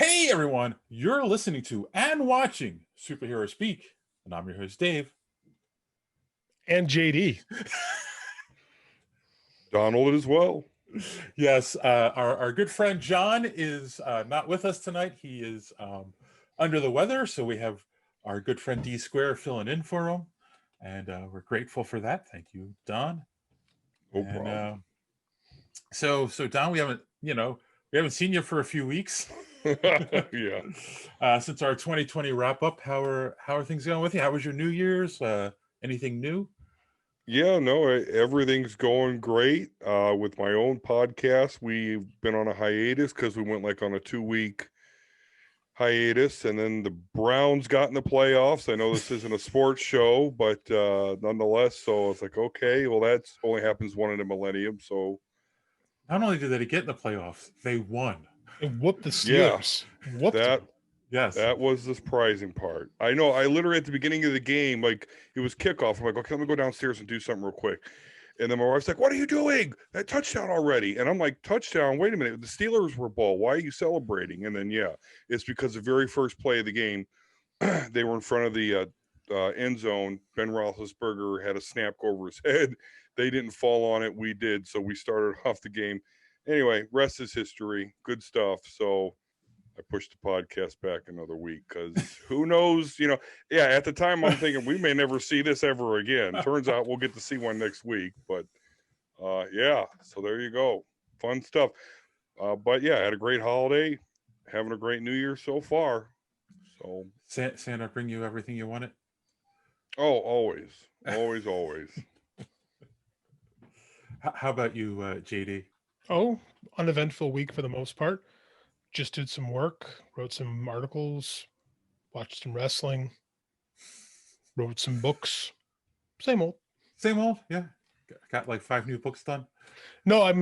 Hey everyone, you're listening to and watching Superhero Speak, and I'm your host Dave. And JD. Donald as well. Yes, our good friend John is not with us tonight. He is under the weather, so we have our good friend D Square filling in for him, and we're grateful for that. Thank you, Don. No problem. So Don, we haven't seen you for a few weeks. Yeah. Since our 2020 wrap up, how are things going with you? How was your New Year's? Anything new? Yeah, no, everything's going great. With my own podcast, we've been on a hiatus because we went like on a 2-week hiatus, and then the Browns got in the playoffs. I know this isn't a sports show, but nonetheless, so it's like, okay, well, that's only happens one in a millennium. So not only did they get in the playoffs, they won. And whooped the Steelers. Yeah, whooped them. Yes. That was the surprising part. I know. I literally at the beginning of the game, like it was kickoff. I'm like, okay, let me go downstairs and do something real quick. And then my wife's like, "What are you doing? That touchdown already?" And I'm like, "Touchdown? Wait a minute. The Steelers were ball. Why are you celebrating?" And then yeah, it's because the very first play of the game, they were in front of the end zone. Ben Roethlisberger had a snap go over his head. They didn't fall on it. We did. So we started off the game. Anyway, rest is history. Good stuff. So I pushed the podcast back another week because who knows, yeah, at the time I'm thinking we may never see this ever again. Turns out we'll get to see one next week. But yeah, so there you go. Fun stuff. But yeah, had a great holiday, having a great New Year so far. So Santa bring you everything you wanted? Oh, always. How about you, JD? Oh, uneventful week for the most part. Just did some work, wrote some articles, watched some wrestling, wrote some books. Same old. Yeah. Got like 5 new books done. No, I'm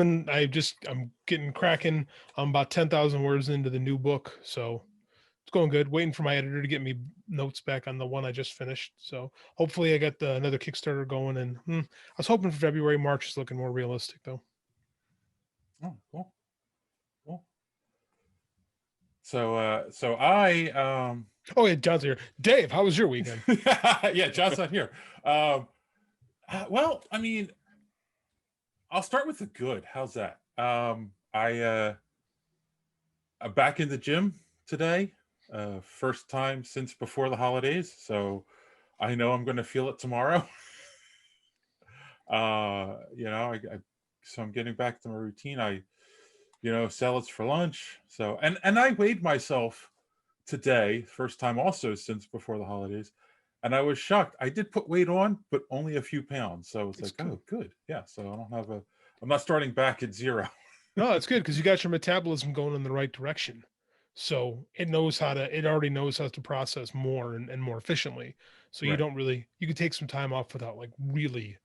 getting cracking. I'm about 10,000 words into the new book, so it's going good. Waiting for my editor to get me notes back on the one I just finished. So hopefully I got another Kickstarter going, and I was hoping for February. March is looking more realistic though. Oh, cool. So I oh yeah, John's here. Dave, how was your weekend? Yeah, John's not here. Well, I mean, I'll start with the good. How's that? I'm back in the gym today. First time since before the holidays, so I know I'm going to feel it tomorrow. So I'm getting back to my routine. Salads for lunch. So and I weighed myself today, first time also since before the holidays, and I was shocked. I did put weight on, but only a few pounds. So it's like, good. Oh, good. Yeah. So I'm not starting back at zero. No, it's good because you got your metabolism going in the right direction. So it already knows how to process more and more efficiently. So right. You can take some time off without like really,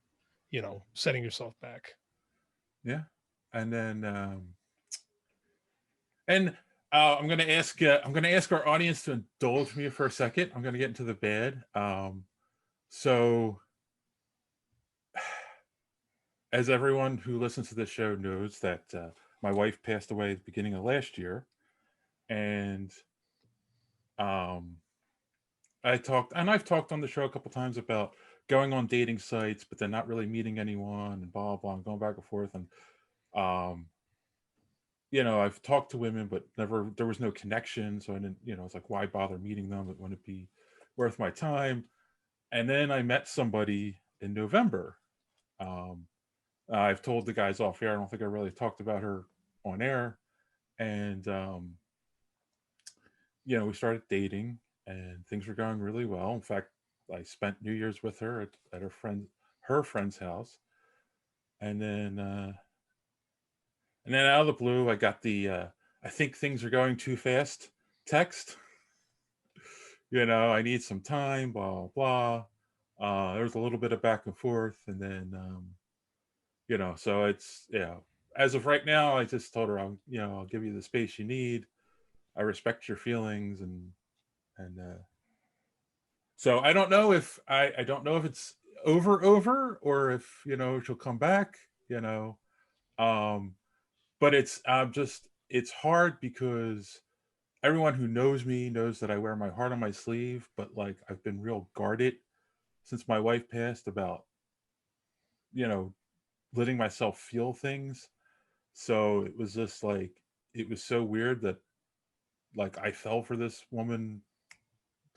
setting yourself back. Yeah. And then, I'm going to ask our audience to indulge me for a second. I'm going to get into the bad. So as everyone who listens to this show knows that my wife passed away at the beginning of last year, and I've talked on the show a couple times about going on dating sites, but then not really meeting anyone and blah, blah, and going back and forth. And, I've talked to women, but there was no connection. So I didn't, it's like, why bother meeting them? It wouldn't be worth my time. And then I met somebody in November. I've told the guys off air. I don't think I really talked about her on air. And, we started dating and things were going really well. In fact, I spent New Year's with her at her friend's house. And then out of the blue, I got the, I think things are going too fast text. I need some time, blah, blah. There was a little bit of back and forth. And then, so it's, as of right now, I just told her, I'll give you the space you need. I respect your feelings. And so I don't know if I don't know if it's over or if, she'll come back, but it's hard because everyone who knows me knows that I wear my heart on my sleeve, but like I've been real guarded since my wife passed about, you know, letting myself feel things. So it was just like, it was so weird that like I fell for this woman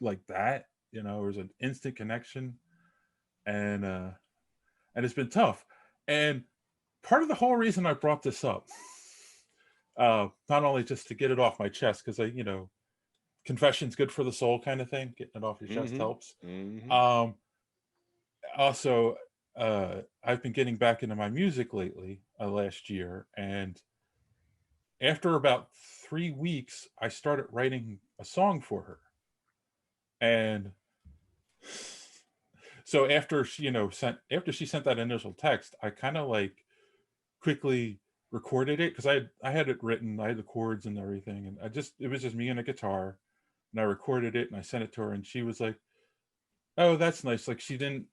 like that. You know, there was an instant connection, and it's been tough. And part of the whole reason I brought this up, not only just to get it off my chest, because confession's good for the soul kind of thing. Getting it off your chest Mm-hmm. helps. Mm-hmm. Um, Also, I've been getting back into my music lately, last year, and after about 3 weeks, I started writing a song for her. And so after she sent that initial text, I kind of like quickly recorded it because I had it written, I had the chords and everything, and it was just me and a guitar, and I recorded it and I sent it to her, and she was like, "Oh, that's nice." Like she didn't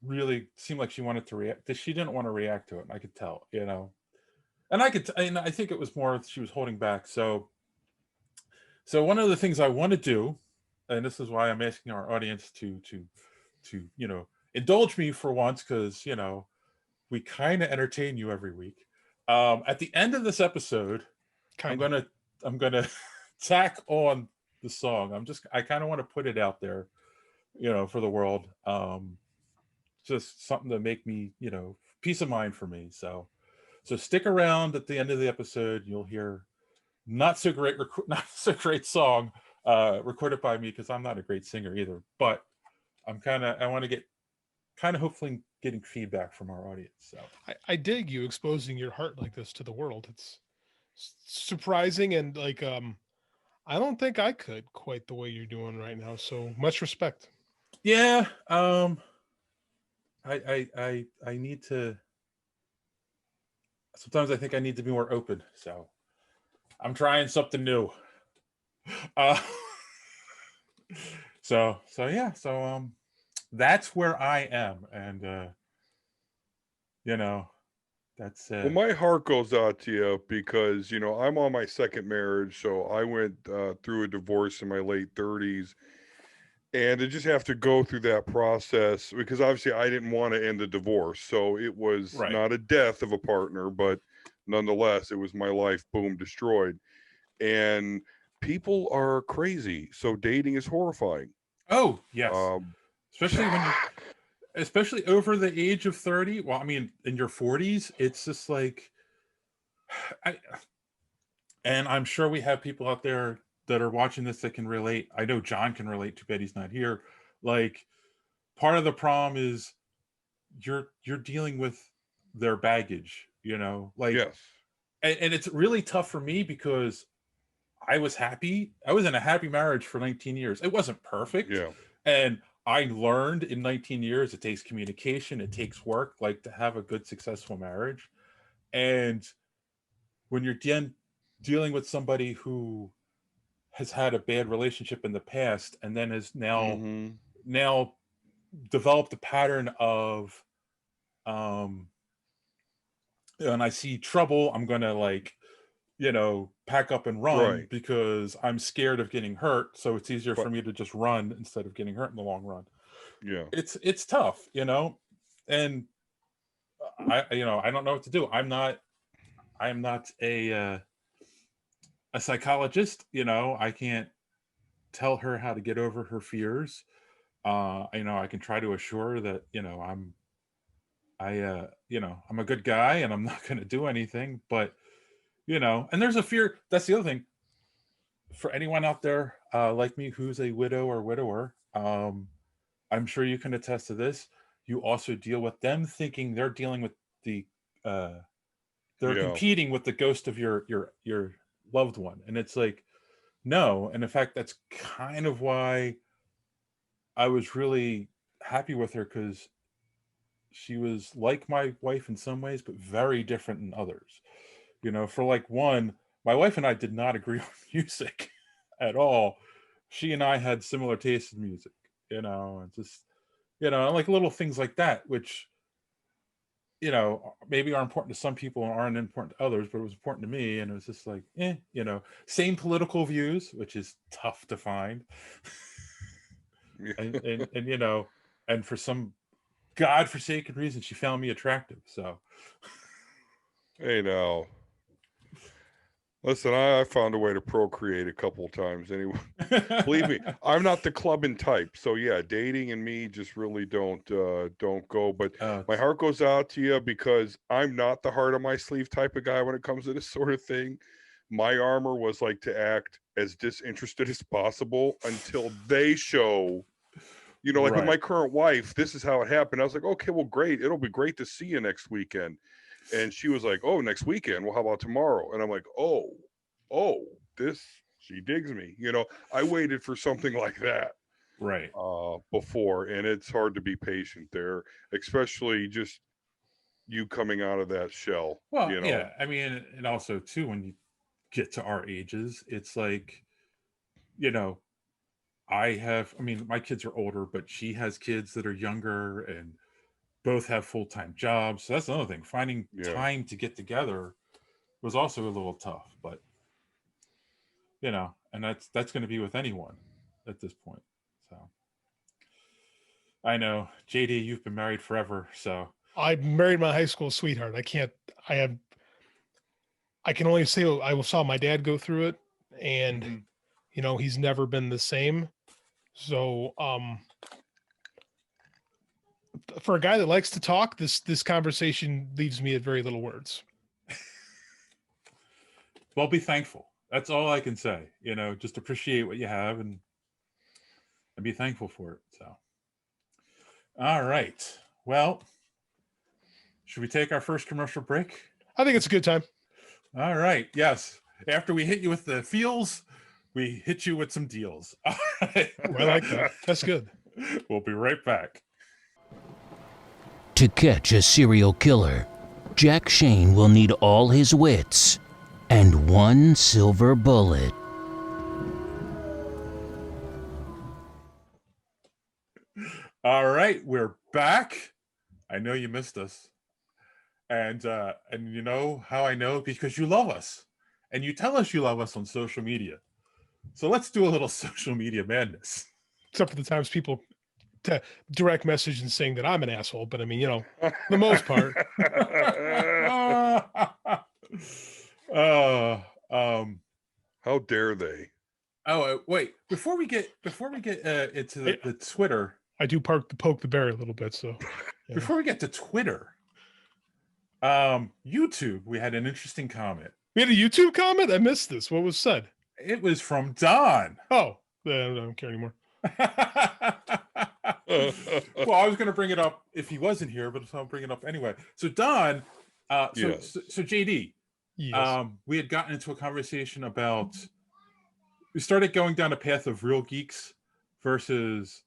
really seem like she wanted to react. She didn't want to react to it, and I could tell, and and I think it was more she was holding back. So one of the things I want to do, and this is why I'm asking our audience to indulge me for once, because we kind of entertain you every week. At the end of this episode, I'm Kind of. gonna tack on the song. I kind of want to put it out there, for the world. Just something to make me, peace of mind for me. So stick around at the end of the episode. You'll hear not so great song recorded by me, because I'm not a great singer either. But I want to get kind of hopefully getting feedback from our audience. So I dig you exposing your heart like this to the world. It's surprising, and like I don't think I could quite the way you're doing right now. So much respect. yeah, I need to. Sometimes I think I need to be more open. So I'm trying something new. Uh, so yeah, that's where I am, and you know, that's Well, my heart goes out to you because I'm on my second marriage, so I went through a divorce in my late 30s, and to just have to go through that process, because obviously I didn't want to end the divorce, so it was right. not a death of a partner, but nonetheless, it was my life, boom, destroyed. And people are crazy, so dating is horrifying. Oh yes, Um, especially especially over the age of 30. Well, I mean, in your 40s, it's just like, I, and I'm sure we have people out there that are watching this that can relate. I know John can relate. Too bad he's not here. Like, part of the problem is you're dealing with their baggage, like, yes, and it's really tough for me because I was happy. I was in a happy marriage for 19 years. It wasn't perfect. yeah, And I learned in 19 years it takes communication, it takes work, like, to have a good, successful marriage. And when you're dealing with somebody who has had a bad relationship in the past and then has mm-hmm, now developed a pattern of, um and I see trouble, I'm gonna, like, pack up and run right, because I'm scared of getting hurt. So it's easier but for me to just run instead of getting hurt in the long run. yeah. It's tough, and I don't know what to do. I'm not a psychologist. I can't tell her how to get over her fears. I can try to assure her that, I'm a good guy and I'm not going to do anything, but and there's a fear. That's the other thing. For anyone out there like me who's a widow or widower, I'm sure you can attest to this. You also deal with them thinking they're dealing with the uh, they're Yeah. competing with the ghost of your loved one, and it's like, no. And in fact, that's kind of why I was really happy with her, because she was like my wife in some ways, but very different in others. For like one, my wife and I did not agree on music at all. She and I had similar tastes in music, and just, and like little things like that, which you know, maybe are important to some people and aren't important to others, but it was important to me. And it was just like, you know, same political views, which is tough to find. And you know, and for some godforsaken reason, she found me attractive. So, Hey, now, listen, I found a way to procreate a couple of times anyway. Believe me, I'm not the clubbing type. So yeah, dating and me just really don't go. But my heart goes out to you because I'm not the heart on my sleeve type of guy when it comes to this sort of thing. My armor was like to act as disinterested as possible until they show, you know, like with my current wife, this is how it happened. I was like, okay, well, great. It'll be great to see you next weekend. And she was like, oh, next weekend. Well, how about tomorrow? And I'm like, oh, this, she digs me. You know, I waited for something like that before, and it's hard to be patient there, especially just you coming out of that shell. well, you know? yeah, I mean, and also too, when you get to our ages, it's like, you know, I mean, my kids are older, but she has kids that are younger and both have full-time jobs. So that's another thing. Finding time to get together was also a little tough, but you know, and that's going to be with anyone at this point. So I know, JD, you've been married forever, so I married my high school sweetheart. I can only say I saw my dad go through it, and you know, he's never been the same. So for a guy that likes to talk, this conversation leaves me at very little words. Well, be thankful. That's all I can say. You know, just appreciate what you have and be thankful for it. So, all right. Well, should we take our first commercial break? I think it's a good time. All right. Yes. After we hit you with the feels, we hit you with some deals. All right. I like that. That's good. We'll be right back. To catch a serial killer, Jack Shane will need all his wits and one silver bullet. All right, we're back. I know you missed us. And you know how I know? Because you love us. And you tell us you love us on social media. So let's do a little social media madness. Except for the times people direct message and saying that I'm an asshole, but I mean, you know, the most part. How dare they? Oh, wait! Before we get into the Twitter, I do poke the bear a little bit. So yeah. Before we get to Twitter, YouTube, we had an interesting comment. We had a YouTube comment. I missed this. What was said? It was from Don. Oh, I don't care anymore. Well, I was going to bring it up if he wasn't here, but I'll bring it up anyway. So Don, so JD, yes. We had gotten into a conversation about, we started going down a path of real geeks versus,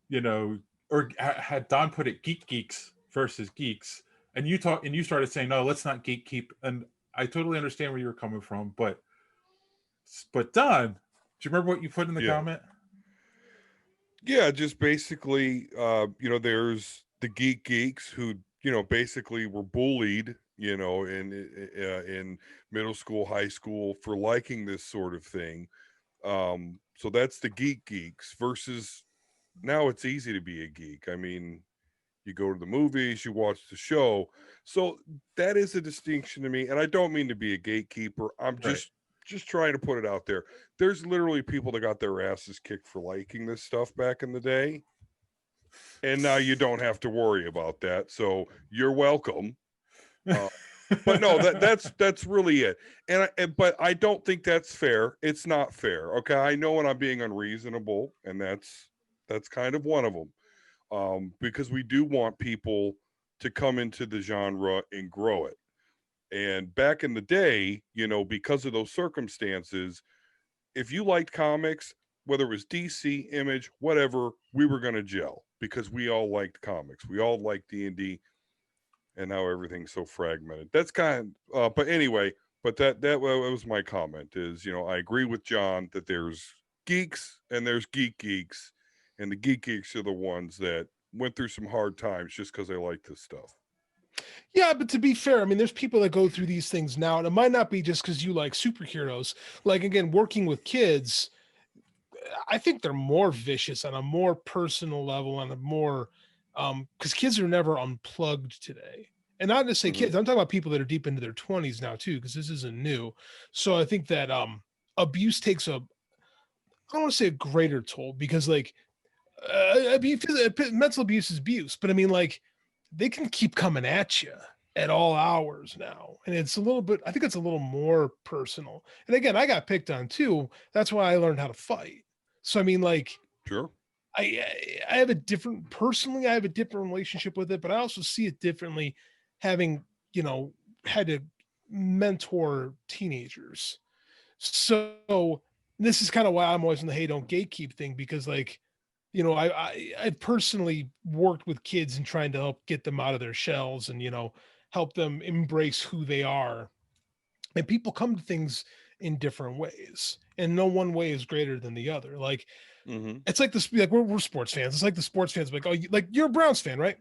you know, or had Don put it geeks versus geeks, and you started saying, no, let's not gatekeep, and I totally understand where you were coming from, but Don, do you remember what you put in the comment? Yeah, just basically, you know, there's the geeks who, you know, basically were bullied, you know, in middle school, high school for liking this sort of thing. So that's the geeks versus now it's easy to be a geek. I mean, you go to the movies, you watch the show. So that is a distinction to me. And I don't mean to be a gatekeeper. I'm just trying to put it out there. There's literally people that got their asses kicked for liking this stuff back in the day. And now you don't have to worry about that. So you're welcome. But no, that's really it. But I don't think that's fair. It's not fair. Okay. I know when I'm being unreasonable, and that's kind of one of them. Because we do want people to come into the genre and grow it. And back in the day, you know, because of those circumstances, if you liked comics, whether it was DC, Image, whatever, we were going to gel because we all liked comics. We all liked D&D, and now everything's so fragmented. That's kind of, but anyway, but that was my comment is, you know, I agree with John that there's geeks and there's geeks, and the geeks are the ones that went through some hard times just because they like this stuff. Yeah, but to be fair, I mean, there's people that go through these things now, and it might not be just because you like superheroes. Like, again, working with kids, I think they're more vicious on a more personal level, on a more, because kids are never unplugged today. And not to say Mhm. kids, I'm talking about people that are deep into their 20s now too, because this isn't new. So I think that abuse takes a, I don't want to say a greater toll, because like abuse, mental abuse is abuse, but I mean, like, they can keep coming at you at all hours now, and it's a little bit, I think it's a little more personal. And again, I got picked on too. That's why I learned how to fight. So I mean, like, Sure. I have a different, personally, I have a different relationship with it, but I also see it differently, having, you know, had to mentor teenagers. So this is kind of why I'm always in the hey, don't gatekeep thing, because like, you know, I personally worked with kids and trying to help get them out of their shells and, you know, help them embrace who they are. And people come to things in different ways, and no one way is greater than the other. Like, Hmm. it's like this, like we're sports fans. It's like the sports fans, like, oh, like you're a Browns fan, right?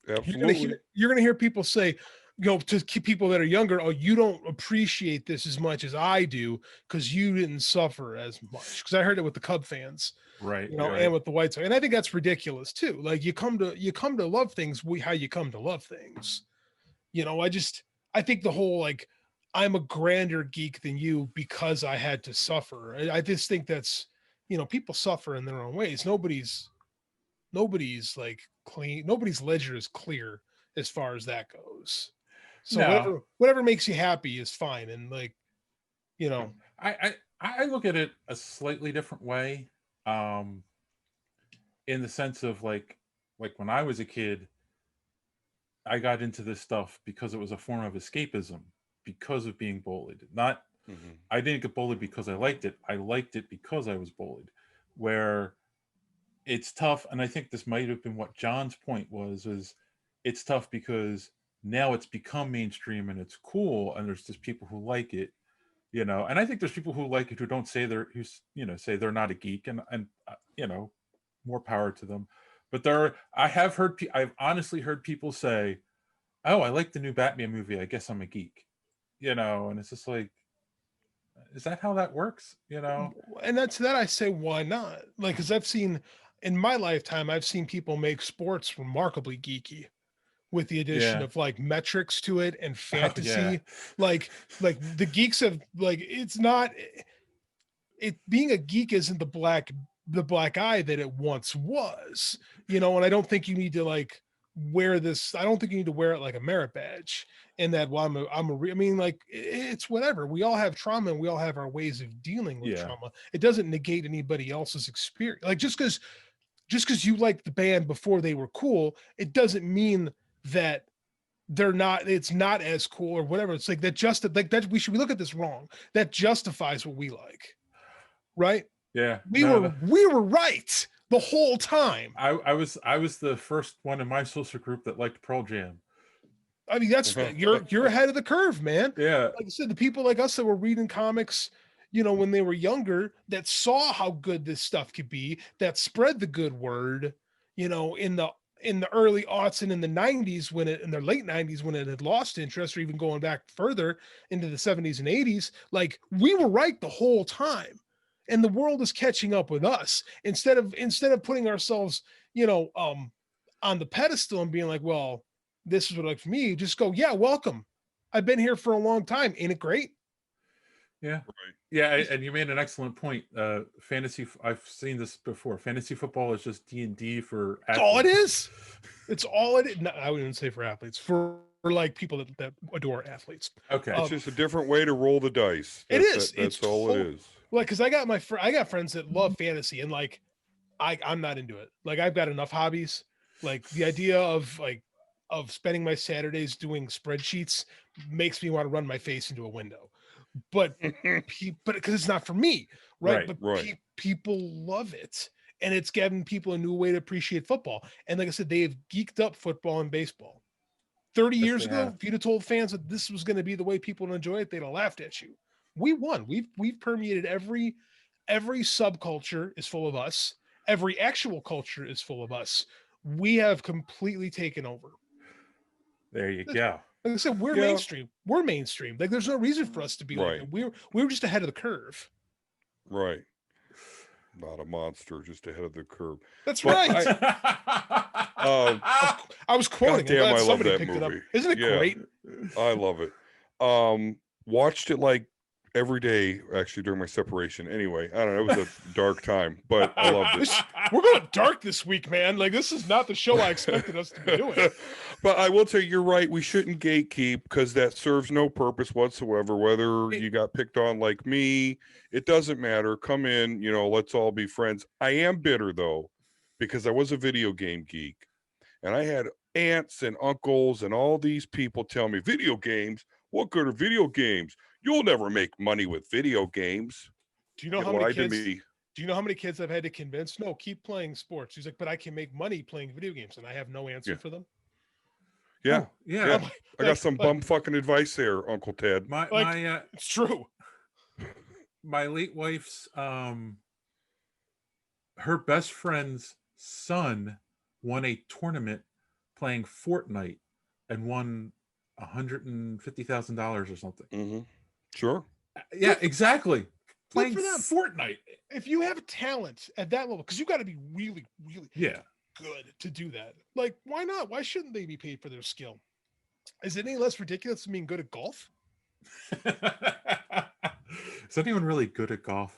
Absolutely. You're gonna hear people say, you know, to keep people that are younger, oh, you don't appreciate this as much as I do because you didn't suffer as much. Because I heard it with the Cub fans, Right. you know, Right. and with the White Sox, and I think that's ridiculous too. Like, you come to love things how you come to love things. You know, I think the whole like, I'm a grander geek than you because I had to suffer. I just think that's, you know, people suffer in their own ways. Nobody's like clean. Nobody's ledger is clear as far as that goes. So No, whatever makes you happy is fine. And like, you know, I look at it a slightly different way, um, in the sense of like when I was a kid, I got into this stuff because it was a form of escapism because of being bullied. Not Hmm. I didn't get bullied because I liked it. I liked it because I was bullied. Where it's tough, and I think this might have been what John's point was, is it's tough because now it's become mainstream and it's cool, and there's just people who like it, you know. And I think there's people who like it who don't say they're who's you know say they're not a geek, and you know, more power to them. But I have heard I've honestly heard people say, "Oh, I like the new Batman movie. I guess I'm a geek," you know. And it's just like, is that how that works? You know? and that's that I say, why not? Like, because I've seen in my lifetime, I've seen people make sports remarkably geeky with the addition Yeah. of like metrics to it and Oh yeah. fantasy. Like the geeks have, like, it's not, it being a geek isn't the black eye that it once was, you know. And I don't think you need to like wear this, I don't think you need to wear it like a merit badge. And that, well, I mean, like, it's whatever, we all have trauma and we all have our ways of dealing with Yeah. trauma. It doesn't negate anybody else's experience. Like, just because you liked the band before they were cool, it doesn't mean that they're not, it's not as cool or whatever. It's like that, just like that, we look at this wrong, that justifies what we like, right? Yeah. we No, were we were right the whole time. I was the first one in my social group that liked Pearl Jam. I mean, that's, you're ahead of the curve, man. Yeah. Like I said, the people like us that were reading comics, you know, when they were younger, that saw how good this stuff could be, that spread the good word, you know, in the early aughts and in the 90s, when it, in the late 90s, when it had lost interest, or even going back further into the 70s and 80s, like, we were right the whole time. And the world is catching up with us, instead of putting ourselves, you know, on the pedestal and being like, well, this is what I like for me. Just go, yeah, welcome. I've been here for a long time. Ain't it great? Yeah. Right. Yeah, and you made an excellent point. Fantasy. I've seen this before. Fantasy football is just D&D for That's all it athletes. is. It's all it is. No, I wouldn't say for athletes, for like people that adore athletes. Okay. It's just a different way to roll the dice. It is. That's It's all it is. like, because I got friends that love fantasy, and like, I'm not into it. Like, I've got enough hobbies. Like, the idea of spending my Saturdays doing spreadsheets makes me want to run my face into a window. But but because it's not for me, right? Right, But right. people love it, and it's given people a new way to appreciate football. And like I said, they have geeked up football and baseball. 30 Yes, years they ago, have. if you'd have told fans that this was going to be the way people would enjoy it, they'd have laughed at you. We won. We've permeated every subculture is full of us. Every actual culture is full of us. We have completely taken over. There you go. Like I said, we're Yeah. mainstream. We're mainstream. Like there's no reason for us to be like Right. that. We're just ahead of the curve. Right. Not a monster, just ahead of the curve. That's But right. I was quoting. goddamn, I'm glad I love somebody that picked it up. movie. Isn't it Yeah. great? I love it. Watched it like every day, actually, during my separation. Anyway, I don't know. It was a dark time, but I loved it. We're going dark this week, man. Like this is not the show I expected us to be doing. But I will tell you, you're right. We shouldn't gatekeep because that serves no purpose whatsoever. Whether you got picked on like me, it doesn't matter. Come in, let's all be friends. I am bitter though, because I was a video game geek and I had aunts and uncles and all these people tell me, video games? What good are video games? You'll never make money with video games. Do you know how many kids? Do you know how many kids I've had to convince? No, keep playing sports. He's like, but I can make money playing video games, and I have no answer for them. Yeah, yeah. I got some bum fucking advice there, Uncle Ted. It's true. My late wife's her best friend's son won a tournament playing Fortnite and won $150,000 or something. Mm-hmm. Sure. Yeah, exactly. Playing for them. Fortnite. If you have talent at that level, because you got to be really, really good to do that. Like, why not? Why shouldn't they be paid for their skill? Is it any less ridiculous than being good at golf? Is anyone really good at golf?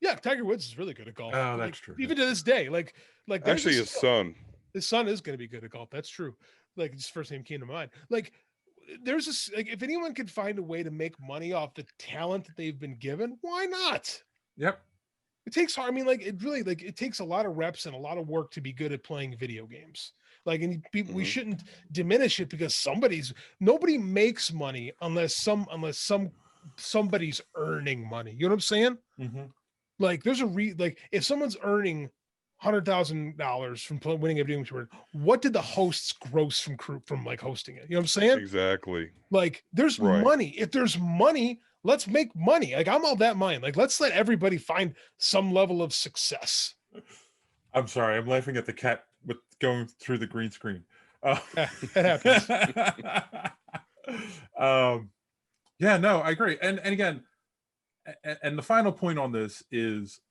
Yeah, Tiger Woods is really good at golf. Oh, that's true. Even to this day, like actually, his son is going to be good at golf. That's true. Like his first name came to mind. Like there's this. Like if anyone can find a way to make money off the talent that they've been given, why not? Yep. It takes hard. I mean, it takes a lot of reps and a lot of work to be good at playing video games. Like, and we shouldn't diminish it because nobody makes money unless somebody's earning money. You know what I'm saying? Mm-hmm. Like, there's if someone's earning $100,000 from winning a video game tournament, what did the hosts gross from hosting it? You know what I'm saying? Exactly. Like, there's money. If there's money, let's make money. Like, I'm all that mind. Like, let's let everybody find some level of success. I'm sorry. I'm laughing at the cat with going through the green screen. That happens. Yeah, no, I agree. And again, and the final point on this is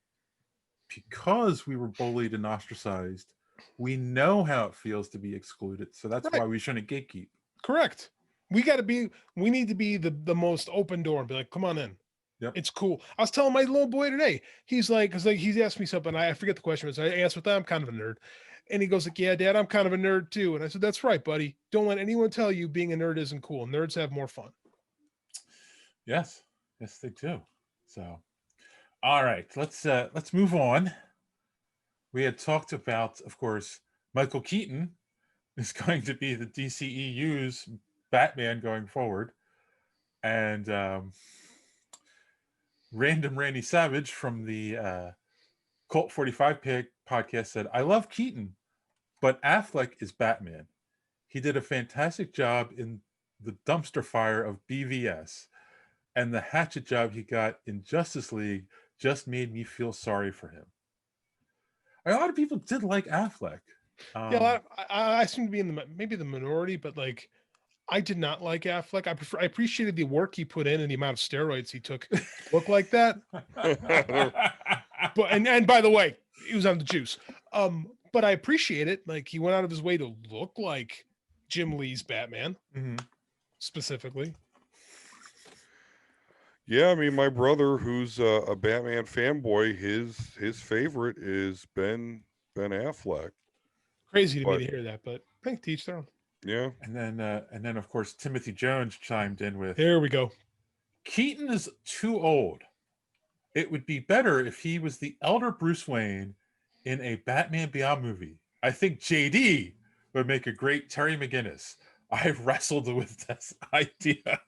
because we were bullied and ostracized, we know how it feels to be excluded. So that's why we shouldn't gatekeep. Correct. We need to be the most open door and be like, come on in. Yep. It's cool. I was telling my little boy today, he's like, because he's asked me something. I forget the question. So I answered with that. I'm kind of a nerd. And he goes like, yeah, Dad, I'm kind of a nerd too. And I said, that's right, buddy. Don't let anyone tell you being a nerd isn't cool. Nerds have more fun. Yes, they do. So, all right, let's move on. We had talked about, of course, Michael Keaton is going to be the DCEU's Batman going forward. And Random Randy Savage from the Colt 45 podcast said, I love Keaton, but Affleck is Batman. He did a fantastic job in the dumpster fire of BVS, and the hatchet job he got in Justice League just made me feel sorry for him. A lot of people did like Affleck. I seem to be in maybe the minority, but like, I did not like Affleck. I appreciated the work he put in and the amount of steroids he took to look like that. But and by the way, he was on the juice. But I appreciate it. Like, he went out of his way to look like Jim Lee's Batman, specifically. Yeah, I mean, my brother, who's a Batman fanboy, his favorite is Ben Affleck. Crazy to me to hear that, but I think to each their own. Yeah. And then of course Timothy Jones chimed in with, here we go. Keaton is too old. It would be better if he was the elder Bruce Wayne in a Batman Beyond movie. I think JD would make a great Terry McGinnis. I've wrestled with this idea.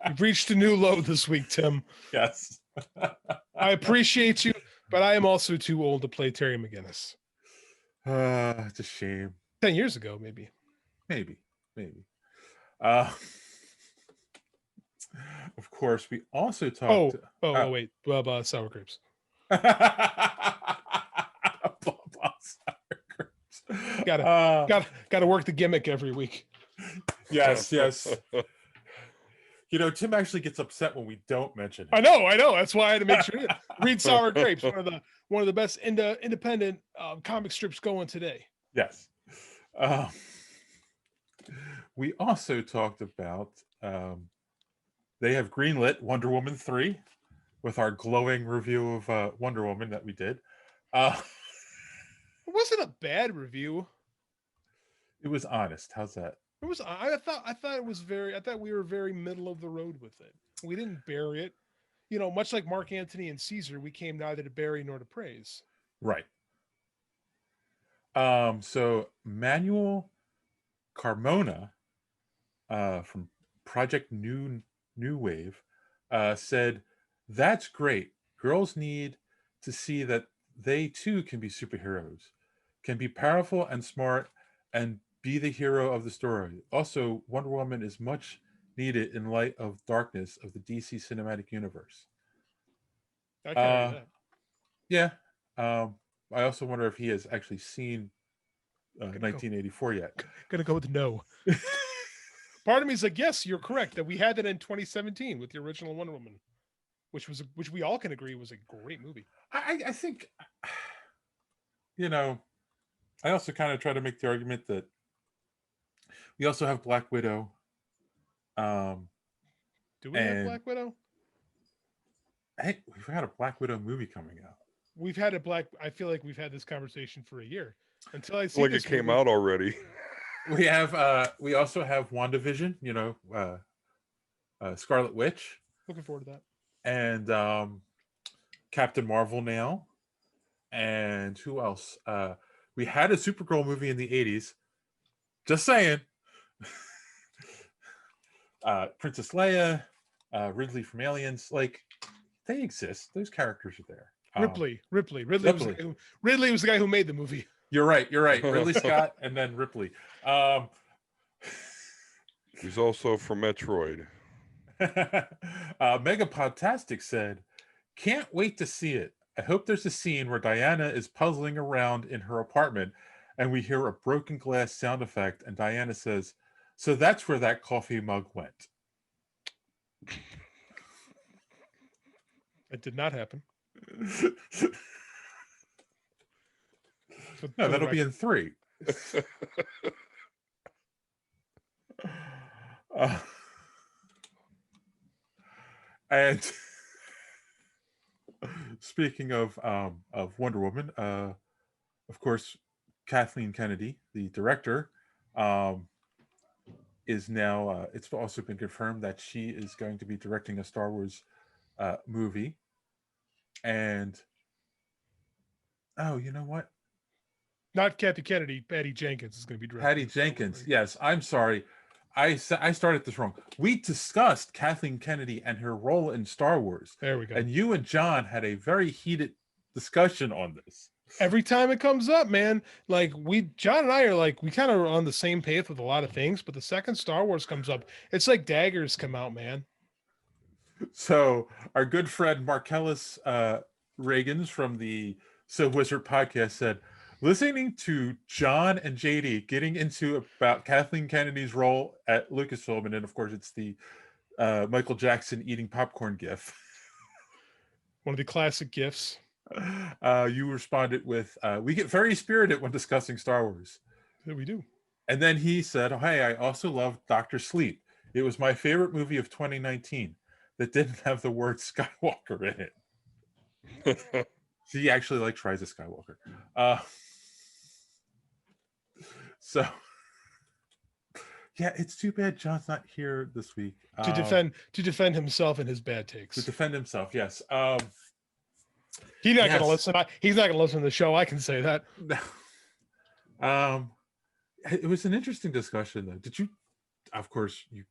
You've reached a new low this week, Tim. Yes. I appreciate you, but I am also too old to play Terry McGinnis. It's a shame. 10 years ago, maybe. Maybe. Of course, we also talked. Wait. Blah, blah, sour grapes. Blah, blah, sour grapes. Gotta work the gimmick every week. Yes, yes. You know, Tim actually gets upset when we don't mention it. I know. That's why I had to make sure. Read Sour Grapes, one of the best independent comic strips going today. Yes. We also talked about they have greenlit Wonder Woman 3 with our glowing review of Wonder Woman that we did. It wasn't a bad review. It was honest. How's that? It was. I thought it was very. I thought we were very middle of the road with it. We didn't bury it. You know, much like Mark Antony and Caesar, we came neither to bury nor to praise. Right. So Manuel Carmona from Project New Wave said, "That's great. Girls need to see that they too can be superheroes, can be powerful and smart, and be the hero of the story. Also, Wonder Woman is much needed in light of darkness of the DC cinematic universe." I can argue that. Yeah. I also wonder if he has actually seen 1984 yet. Gonna go with no. Part of me is like, yes, you're correct that we had that in 2017 with the original Wonder Woman, which we all can agree was a great movie. I think, you know, I also kind of try to make the argument that we also have Black Widow. Do we have Black Widow? Hey, we've had a Black Widow movie coming out. We've had I feel like we've had this conversation for a year until I see like this it came movie. out already. We have we also have WandaVision, you know, Scarlet Witch. Looking forward to that. And Captain Marvel now. And who else? We had a Supergirl movie in the 80s. Just saying. Princess Leia, Ridley from Aliens, like they exist. Those characters are there. Ridley was the guy who made the movie. You're right. Ridley Scott and then Ripley. He's also from Metroid. Megapodtastic said, "Can't wait to see it. I hope there's a scene where Diana is puzzling around in her apartment and we hear a broken glass sound effect and Diana says, 'So that's where that coffee mug went.'" It did not happen. No, that'll be in 3. And speaking of Wonder Woman, of course, Kathleen Kennedy, the director, is now. It's also been confirmed that she is going to be directing a Star Wars movie. And you know what? Not Kathy Kennedy. Patty Jenkins is going to be directing. Patty Jenkins. Yes, I'm sorry. I started this wrong. We discussed Kathleen Kennedy and her role in Star Wars. There we go. And you and John had a very heated discussion on this. Every time it comes up, man, like John and I are like, we kind of are on the same page with a lot of things, but the second Star Wars comes up, it's like daggers come out, man. So our good friend Marcellus Reagans from the So Wizard podcast said, listening to John and JD getting into about Kathleen Kennedy's role at Lucasfilm, and then of course it's the Michael Jackson eating popcorn gif. One of the classic gifs. You responded with, we get very spirited when discussing Star Wars. Yeah, we do. And then he said, oh, hey, I also love Dr. Sleep. It was my favorite movie of 2019 that didn't have the word Skywalker in it. He actually likes Rise of Skywalker. So, yeah, it's too bad John's not here this week. To defend himself and his bad takes. To defend himself, yes. He's not going to listen. He's not going to listen to the show. I can say that. It was an interesting discussion, though. Did you? Of course, you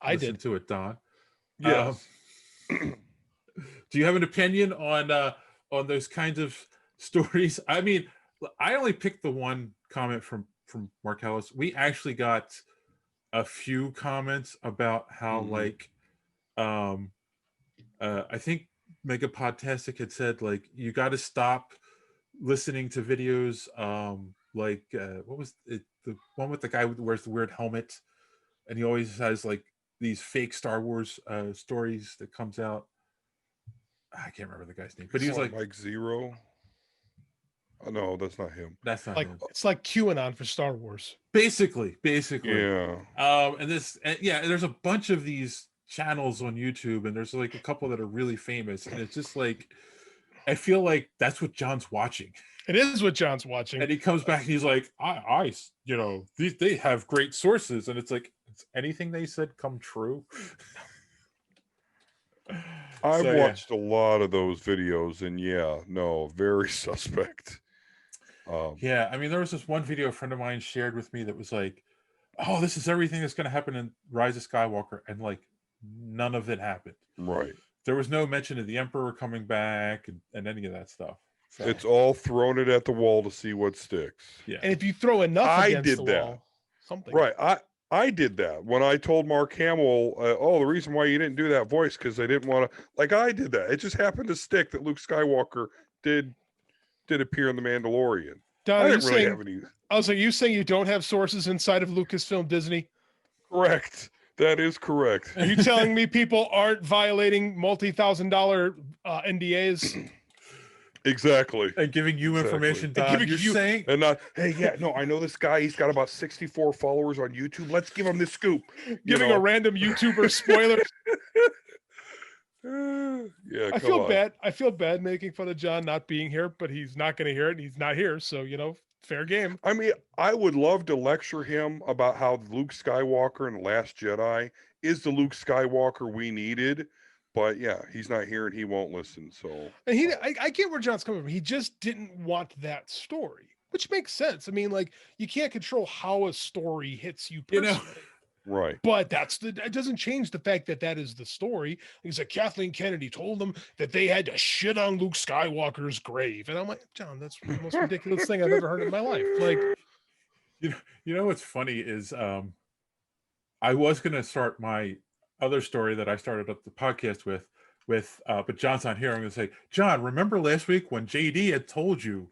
listened to it, Don. Yeah. Do you have an opinion on those kinds of stories? I mean, I only picked the one comment from Marcellus. We actually got a few comments about how I think Megapodtastic had said, like, you got to stop listening to videos what was it, the one with the guy who wears the weird helmet and he always has like these fake Star Wars stories that comes out. I can't remember the guy's name, but he was like Mike Zero. Oh, no, that's not him. That's not like him. it's like QAnon for Star Wars. Basically. Yeah. And there's a bunch of these channels on YouTube, and there's like a couple that are really famous, and it's just like I feel like that's what John's watching. It is what John's watching. And he comes back and he's like, they have great sources, and it's like, does anything they said come true? I've watched a lot of those videos, and very suspect. I mean, there was this one video a friend of mine shared with me that was like, oh, this is everything that's going to happen in Rise of Skywalker, and like none of it happened. Right. There was no mention of the Emperor coming back and any of that stuff. So, it's all thrown it at the wall to see what sticks. Yeah. And if you throw enough against the that. wall, something. Right. I did that when I told Mark Hamill, the reason why you didn't do that voice because they didn't want to. Like I did that. It just happened to stick that Luke Skywalker did appear in The Mandalorian. Don, I didn't really have any. I was like, you saying you don't have sources inside of Lucasfilm Disney? Correct. That is correct. Are you telling me people aren't violating multi-$1,000 NDAs? Exactly. And giving you information, Don. You're saying, and not, hey, I know this guy. He's got about 64 followers on YouTube. Let's give him this scoop. Giving a random YouTuber spoilers. I feel bad. I feel bad making fun of John not being here, but he's not going to hear it. He's not here, so fair game. I mean, I would love to lecture him about how Luke Skywalker in The Last Jedi is the Luke Skywalker we needed. But he's not here and he won't listen. So and I get where John's coming from. He just didn't want that story, which makes sense. I mean, like you can't control how a story hits you personally. Right. But it doesn't change the fact that is the story. He's like Kathleen Kennedy told them that they had to shit on Luke Skywalker's grave. And I'm like, John, that's the most ridiculous thing I've ever heard in my life. Like, what's funny is I was going to start my other story that I started up the podcast with, but John's not here. I'm going to say, John, remember last week when JD had told you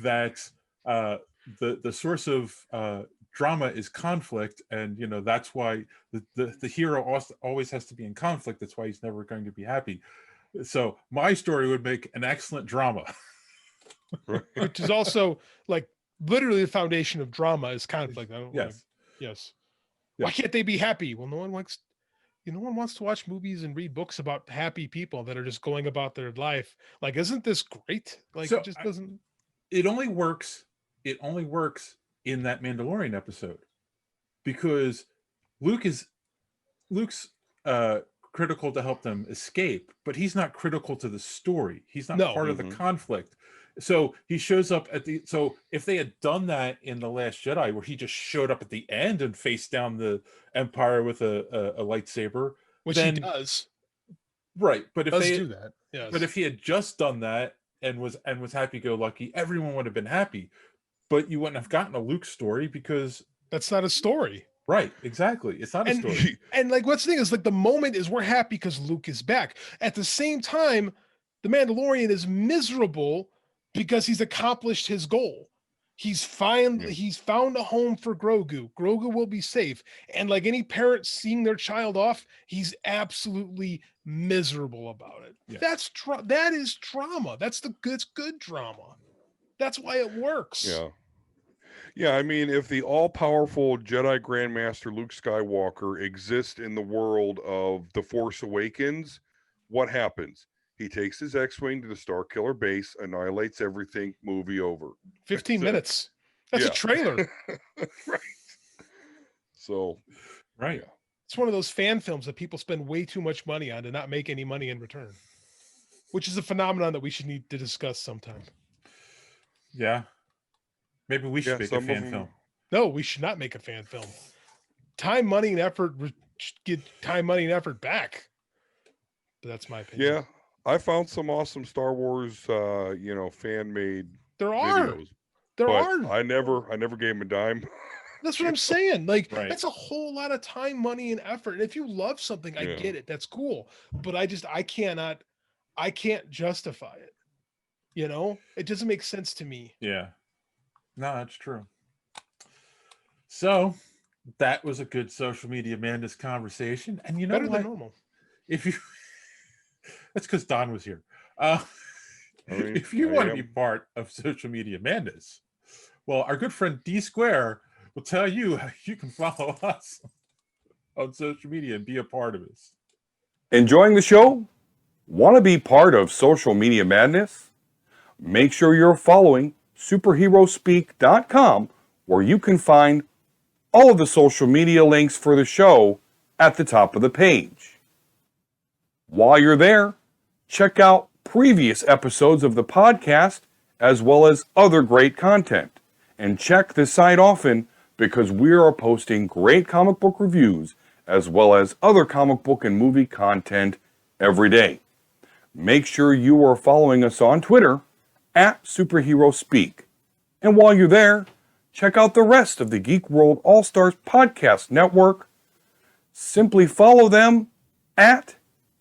that the source of drama is conflict, and that's why the hero always has to be in conflict. That's why he's never going to be happy. So my story would make an excellent drama. Which is also like literally the foundation of drama is conflict. Yes. Yes. Why can't they be happy? Well, no one wants to watch movies and read books about happy people that are just going about their life. Like, isn't this great? Like, it just doesn't. It only works in that Mandalorian episode because Luke's critical to help them escape, but he's not critical to the story. He's not part of the conflict. So he shows up so if they had done that in The Last Jedi, where he just showed up at the end and faced down the Empire with a lightsaber, which he does. Right. But if they do that, yes. But if he had just done that and was happy-go-lucky, everyone would have been happy. But you wouldn't have gotten a Luke story because that's not a story. Right, exactly. It's not a story. And like what's the thing is like the moment is we're happy because Luke is back. At the same time, the Mandalorian is miserable because he's accomplished his goal. He's found a home for Grogu. Grogu will be safe. And like any parent seeing their child off, he's absolutely miserable about it. Yeah. That is drama. That's good drama. That's why it works. Yeah, I mean, if the all-powerful Jedi Grandmaster Luke Skywalker exists in the world of The Force Awakens, what happens? He takes his X-Wing to the Starkiller base, annihilates everything, movie over. 15 minutes. That's a trailer. Right. So, right. Yeah. It's one of those fan films that people spend way too much money on to not make any money in return, which is a phenomenon that we should need to discuss sometime. Yeah. Maybe we should make a fan film. No, we should not make a fan film. Time, money, and effort. Get time, money, and effort back. But that's my opinion. Yeah. I found some awesome Star Wars, fan-made videos. There are. I never gave him a dime. That's what I'm saying. Like, that's a whole lot of time, money, and effort. And if you love something, I get it. That's cool. But I can't justify it. It doesn't make sense to me. Yeah. No, that's true. So that was a good social media madness conversation. And you know Better than what? normal. If you, that's because Don was here. Uh, I mean, if you I want to be am. part of social media madness, well, our good friend D Square will tell you how you can follow us on social media and be a part of this. Enjoying the show? Want to be part of social media madness? Make sure you're following superheroespeak.com, where you can find all of the social media links for the show at the top of the page. While you're there, check out previous episodes of the podcast as well as other great content. And check the site often because we are posting great comic book reviews as well as other comic book and movie content every day. Make sure you are following us on Twitter at SuperheroSpeak. And while you're there, check out the rest of the Geek World All-Stars Podcast Network. Simply follow them at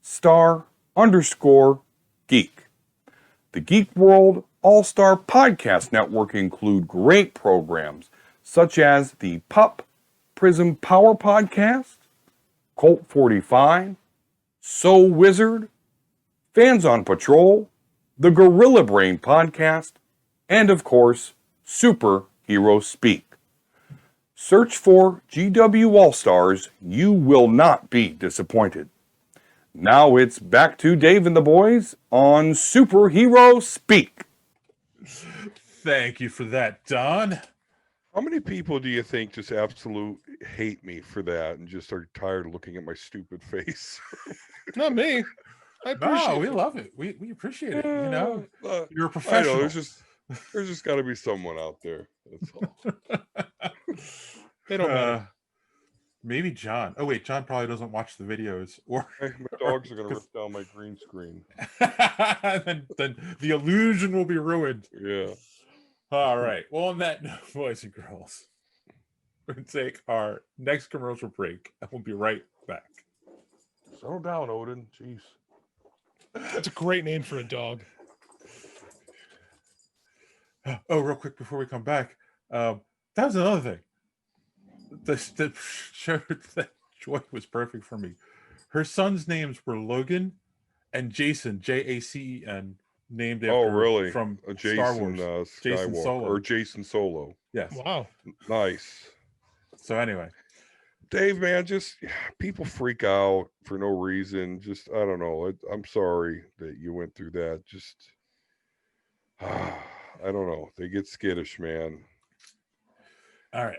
*_geek. The Geek World All-Star Podcast Network include great programs such as the Pup Prism Power Podcast, Colt 45, So Wizard, Fans on Patrol, the Gorilla Brain Podcast, and of course, Superhero Speak. Search for GW All-Stars. You will not be disappointed. Now it's back to Dave and the boys on Superhero Speak. Thank you for that, Don. How many people do you think just absolute hate me for that and just are tired of looking at my stupid face? Not me. I appreciate No, we it. love it. We appreciate it. You know, you're a I professional. know there's just got to be someone out there. That's all. They don't matter. Maybe John. Oh wait, John probably doesn't watch the videos, or My dogs are gonna rip down my green screen. then the illusion will be ruined. Yeah. All right. Well, on that note, boys and girls, we're gonna take our next commercial break, and we'll be right back. Settle down, Odin. Jeez. That's a great name for a dog. Oh, real quick before we come back, that was another thing. The show that Joy was perfect for me. Her sons' names were Logan and Jason, Jacen, named after really? from Jason, Star Wars. Jason Skywalker Solo. or Jason Solo. Yes. Wow. Nice. So anyway, Dave, man, just people freak out for no reason. Just I don't know. I'm sorry that you went through that. Just I don't know. They get skittish, man. all right.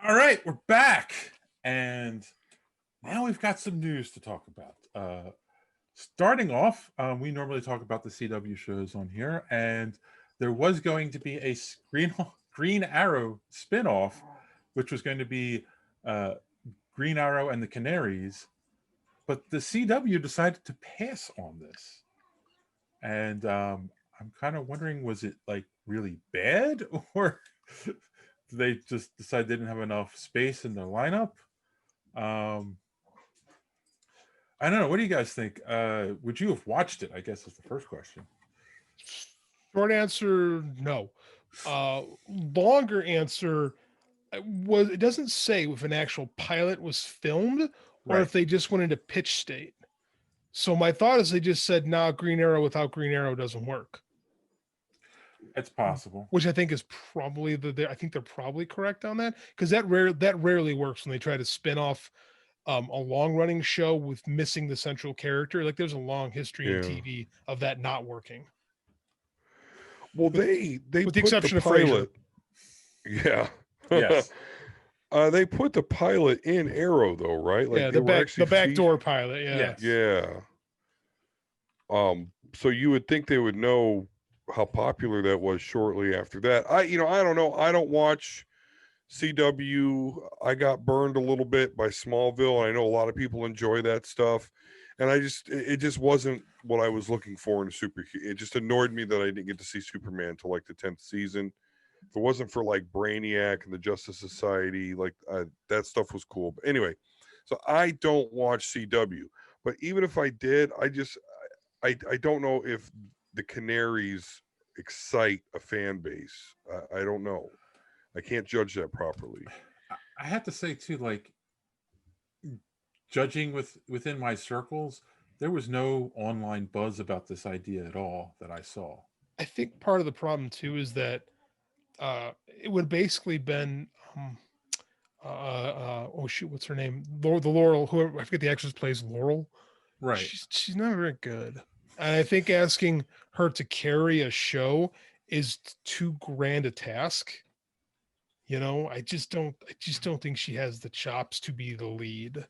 All right, we're back, and now we've got some news to talk about. Starting off, we normally talk about the CW shows on here, and there was going to be a Green Arrow spinoff, which was going to be Green Arrow and the Canaries, but the CW decided to pass on this, and I'm kind of wondering, was it like really bad, or they just decided they didn't have enough space in their lineup? I don't know. What do you guys think? Would you have watched it? I guess is the first question. Short answer, no. Longer answer was it doesn't say if an actual pilot was filmed or Right. if they just went into pitch state. So my thought is they just said, nah, Green Arrow without Green Arrow doesn't work. It's possible. Which I think is probably I think they're probably correct on that, because that rarely works when they try to spin off a long running show with missing the central character. Like there's a long history in TV of that not working. Well, they with the put exception the of Frasier. pilot. Yeah. Yes. They put the pilot in Arrow though, right? Like Yeah, they the were actually backdoor pilot. Yeah. Yes. Yeah. So you would think they would know how popular that was shortly after that. I don't know. I don't watch CW. I got burned a little bit by Smallville. I know a lot of people enjoy that stuff. And it just wasn't what I was looking for in a super. It just annoyed me that I didn't get to see Superman until like the 10th season. If it wasn't for like Brainiac and the Justice Society, like that stuff was cool. But anyway, so I don't watch CW. But even if I did, I don't know if the Canaries excite a fan base. I don't know. I can't judge that properly. I have to say too, like judging within my circles, there was no online buzz about this idea at all that I saw. I think part of the problem too is that it would basically been oh shoot, what's her name? The Laurel, whoever, I forget the actress plays Laurel. Right. She's not very good. And I think asking her to carry a show is too grand a task. You know, I just don't think she has the chops to be the lead.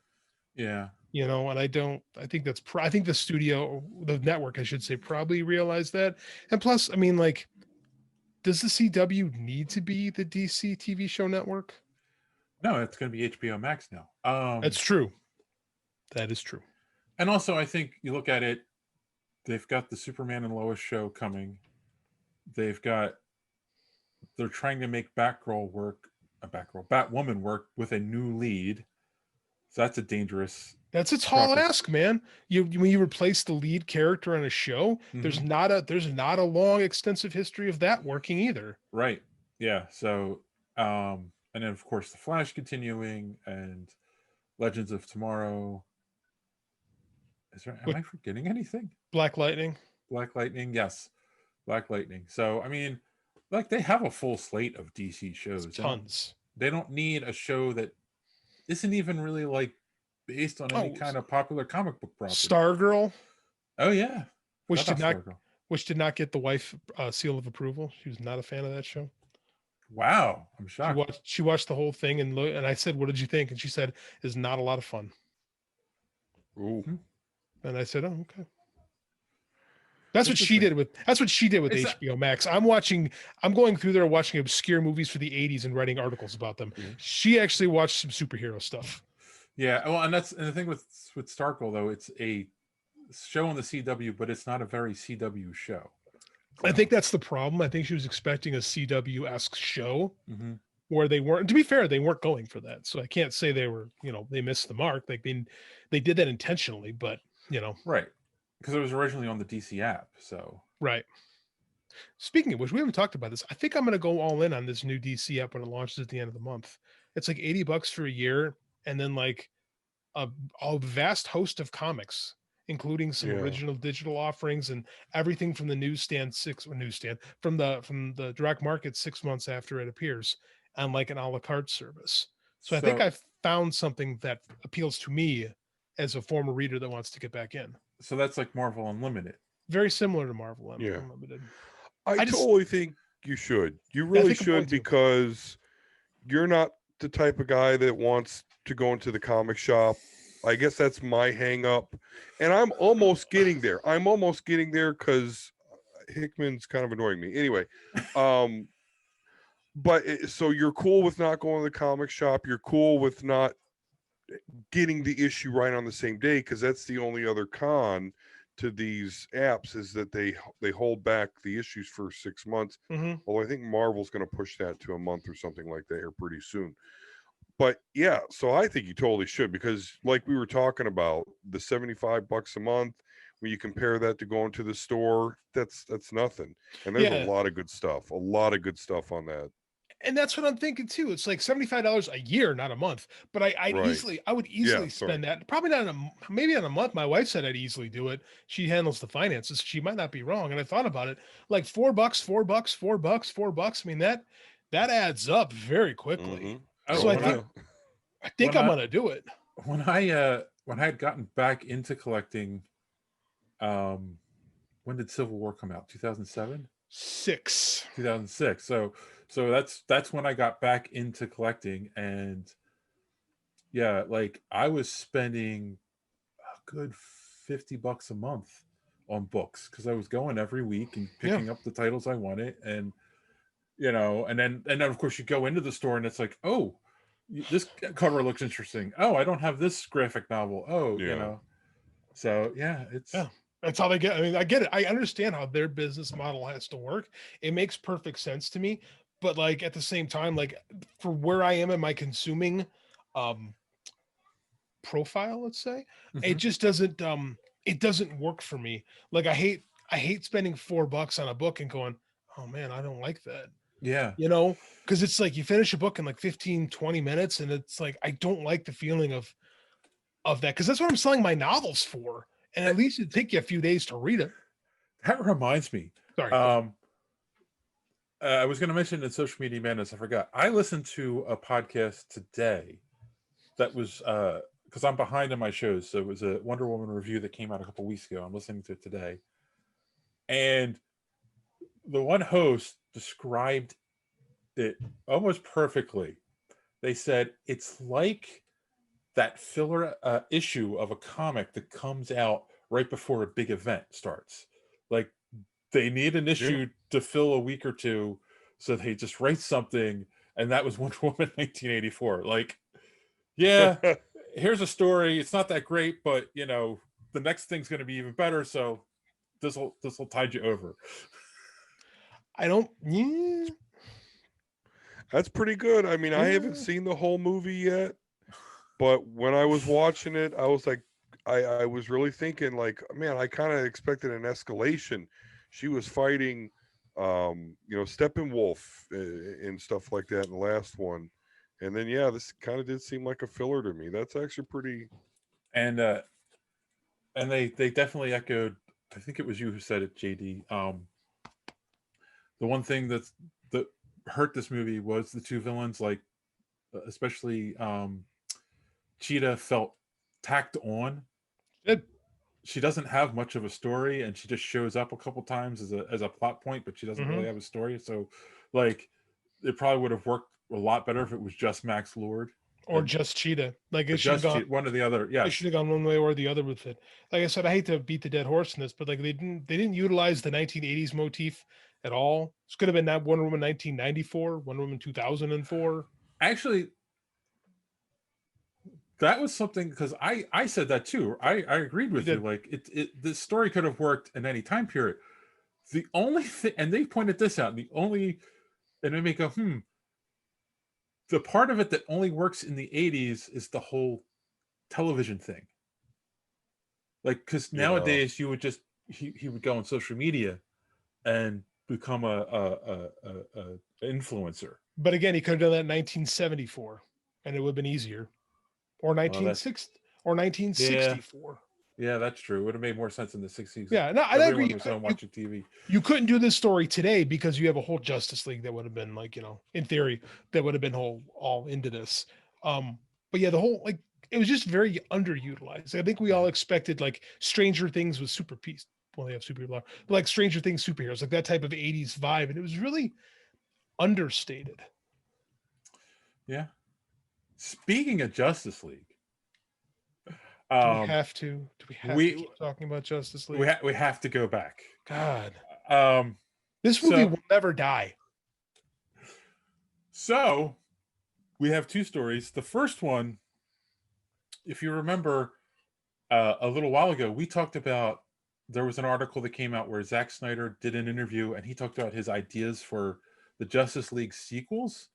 Yeah. You know, and I think I think the studio, the network, I should say, probably realized that. And plus, I mean, like, does the CW need to be the DC TV show network? No, it's going to be HBO Max now. That's true. That is true. And also, I think you look at it, they've got the Superman and Lois show coming. They're trying to make Batwoman work with a new lead. So that's a dangerous. That's a tall ask, man. When you replace the lead character on a show, there's not a long, extensive history of that working either. Right. Yeah. So, and then of course the Flash continuing and Legends of Tomorrow. Am I forgetting anything? Black Lightning. Yes. Black Lightning. So I mean, like they have a full slate of DC shows. Tons. They don't need a show that isn't even really like based on any kind of popular comic book property. Stargirl. Oh yeah. Which did not get the wife seal of approval. She was not a fan of that show. Wow, I'm shocked. She watched the whole thing and I said, "What did you think?" And she said, "It's not a lot of fun." Ooh. And I said, "Oh, okay." That's what she did with HBO Max. I'm going through there watching obscure movies for the 80s and writing articles about them. Mm-hmm. She actually watched some superhero stuff. Yeah, well, and the thing with Stargirl though, it's a show on the CW, but it's not a very CW show. So. I think that's the problem. I think she was expecting a CW-esque show where they weren't. To be fair, they weren't going for that. So I can't say they were. They missed the mark. Like they did that intentionally, but right. Because it was originally on the DC app, so right. Speaking of which, we haven't talked about this. I think I'm going to go all in on this new DC app when it launches at the end of the month. It's like $80 for a year, and then like a vast host of comics, including some original digital offerings and everything from the from the direct market 6 months after it appears, and like an a la carte service. So I think I've found something that appeals to me as a former reader that wants to get back in. So that's like Marvel Unlimited. Very similar to Marvel Unlimited. I totally think you should. You really should, because you're not the type of guy that wants to go into the comic shop. I guess that's my hang up. And I'm almost getting there. Because Hickman's kind of annoying me. Anyway, so you're cool with not going to the comic shop. You're cool with not getting the issue right on the same day, because that's the only other con to these apps, is that they hold back the issues for 6 months. Although I think Marvel's going to push that to a month or something like that here pretty soon. But yeah, so I think you totally should, because like we were talking about, the $75 a month, when you compare that to going to the store, that's nothing. And there's a lot of good stuff on that. And that's what I'm thinking too. It's like $75 a year, not a month. But I would easily spend that. Probably not maybe on a month. My wife said I'd easily do it. She handles the finances. She might not be wrong. And I thought about it, like $4. I mean, that adds up very quickly. So I think I'm gonna do it. When I had gotten back into collecting, when did Civil War come out? 2007? 2006. So that's when I got back into collecting, and yeah, like I was spending a good $50 a month on books, because I was going every week and picking up the titles I wanted, and and then of course you go into the store and it's like, oh, this cover looks interesting. Oh, I don't have this graphic novel. Oh, so it's that's how they get. I mean, I get it. I understand how their business model has to work. It makes perfect sense to me. But like at the same time, like for where I am in my consuming profile, let's say, it just doesn't work for me. Like I hate spending $4 on a book and going, oh man, I don't like that. Yeah. you know, because it's like you finish a book in like 15, 20 minutes, and it's like I don't like the feeling of that, because that's what I'm selling my novels for. And at least it'd take you a few days to read it. That reminds me. Sorry. Go ahead. I was going to mention in Social Media Madness, I forgot. I listened to a podcast today that was because I'm behind in my shows. So it was a Wonder Woman review that came out a couple weeks ago. I'm listening to it today. And the one host described it almost perfectly. They said it's like that filler issue of a comic that comes out right before a big event starts. Like they need an issue to fill a week or two, so they just write something, and that was Wonder Woman 1984. Like, yeah, here's a story. It's not that great, but you know, the next thing's going to be even better. So this will tide you over. I don't. Yeah. That's pretty good. I mean, I haven't seen the whole movie yet, but when I was watching it, I was like, I was really thinking, like, man, I kind of expected an escalation. She was fighting, Steppenwolf and stuff like that in the last one, and then this kind of did seem like a filler to me. That's actually pretty. And they definitely echoed. I think it was you who said it, JD. The one thing that hurt this movie was the two villains, like especially Cheetah felt tacked on. She doesn't have much of a story, and she just shows up a couple times as a plot point, but she doesn't really have a story. So, like, it probably would have worked a lot better if it was just Max Lord Or just Cheetah. Like it should have gone one or the other. Yeah, it should have gone one way or the other with it. Like I said, I hate to beat the dead horse in this, but like they didn't utilize the 1980s motif at all. This could have been that Wonder Woman 1994, Wonder Woman 2004. Actually, that was something, because I said that too. I agreed with you. Like the story could have worked in any time period. The only thing, and they pointed this out, and they make go, the part of it that only works in the 80s is the whole television thing. Like, because nowadays you would just he would go on social media and become a influencer. But again, he could have done that in 1974, and it would have been easier. Or 1960 or 1964. Yeah, that's true. It would have made more sense in the 60s. Yeah, no, I agree. Was home watching TV. You couldn't do this story today because you have a whole Justice League that would have been like, in theory, that would have been all into this. But yeah, the whole it was just very underutilized. I think we all expected like Stranger Things with super peace. Well, they have superhero, like Stranger Things superheroes, like that type of 80s vibe, and it was really understated. Yeah. Speaking of Justice League, do we have to keep talking about Justice League? We have to go back. God, this movie will never die. So we have two stories. The first one, if you remember, a little while ago, we talked about, there was an article that came out where Zack Snyder did an interview, and he talked about his ideas for the Justice League sequels.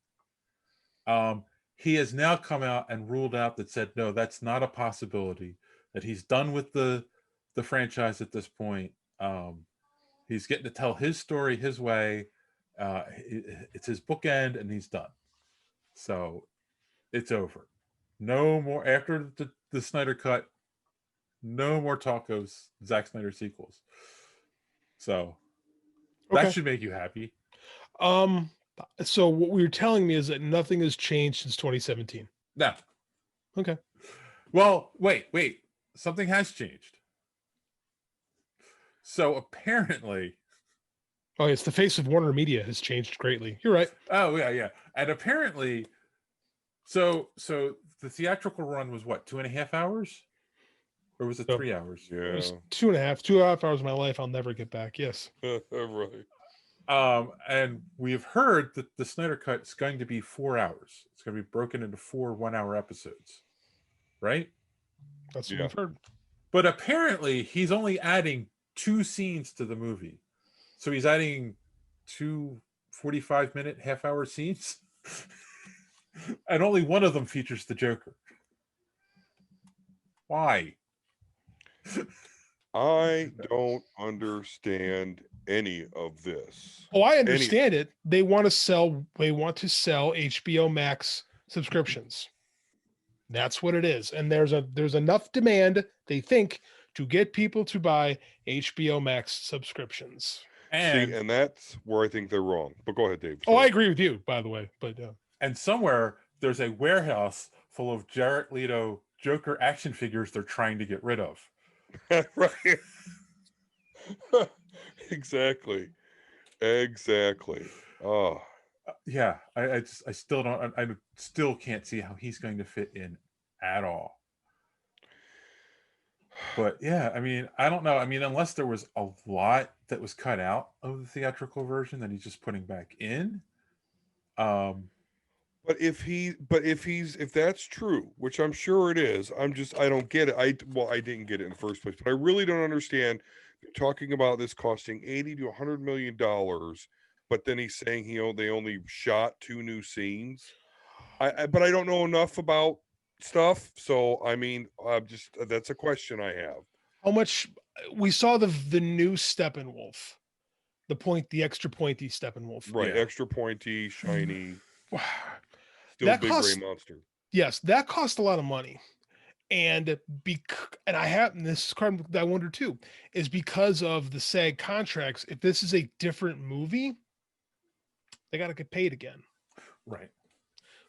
He has now come out and ruled out that said, no, that's not a possibility, that he's done with the franchise at this point. He's getting to tell his story his way. It's his bookend, and he's done. So it's over. No more, after the Snyder Cut, no more talk of Zack Snyder sequels. So that should make you happy. So what you're telling me is that nothing has changed since 2017. No. Okay. Well, wait. Something has changed. So apparently, it's the face of Warner Media has changed greatly. You're right. Oh yeah. And apparently, so the theatrical run was what, 2.5 hours? Or was it 3 hours? Yeah. It was 2.5 hours of my life I'll never get back. Yes. Right. And we've heard that the Snyder Cut is going to be 4 hours. It's going to be broken into 4 1-hour episodes, right? That's what I've heard. But apparently, he's only adding 2 scenes to the movie. So he's adding 2 45-minute, half-hour scenes, and only one of them features the Joker. Why? I don't understand any of this. Oh, I understand it. They want to sell HBO Max subscriptions. That's what it is. And there's enough demand, they think, to get people to buy HBO Max subscriptions. And See, and that's where I think they're wrong. But go ahead, Dave. Oh, I Sorry. agree with you, by the way. But and somewhere there's a warehouse full of Jared Leto Joker action figures they're trying to get rid of. Right. Exactly. Oh, Yeah, I still don't. I still can't see how he's going to fit in at all. But yeah, I mean, I don't know. I mean, unless there was a lot that was cut out of the theatrical version that he's just putting back in. but if that's true, which I'm sure it is, I don't get it. I didn't get it in the first place, but I really don't understand talking about this costing $80 to $100 million, but then he's saying they only shot 2 new scenes. But I don't know enough about stuff, so I mean, that's a question I have. how much we saw the new Steppenwolf, the extra pointy Steppenwolf. Right, Yeah. extra pointy, shiny, still That big costs- gray monster. Yes, that cost a lot of money. And this is part that I wonder too, is because of the SAG contracts. If this is a different movie, they got to get paid again. Right.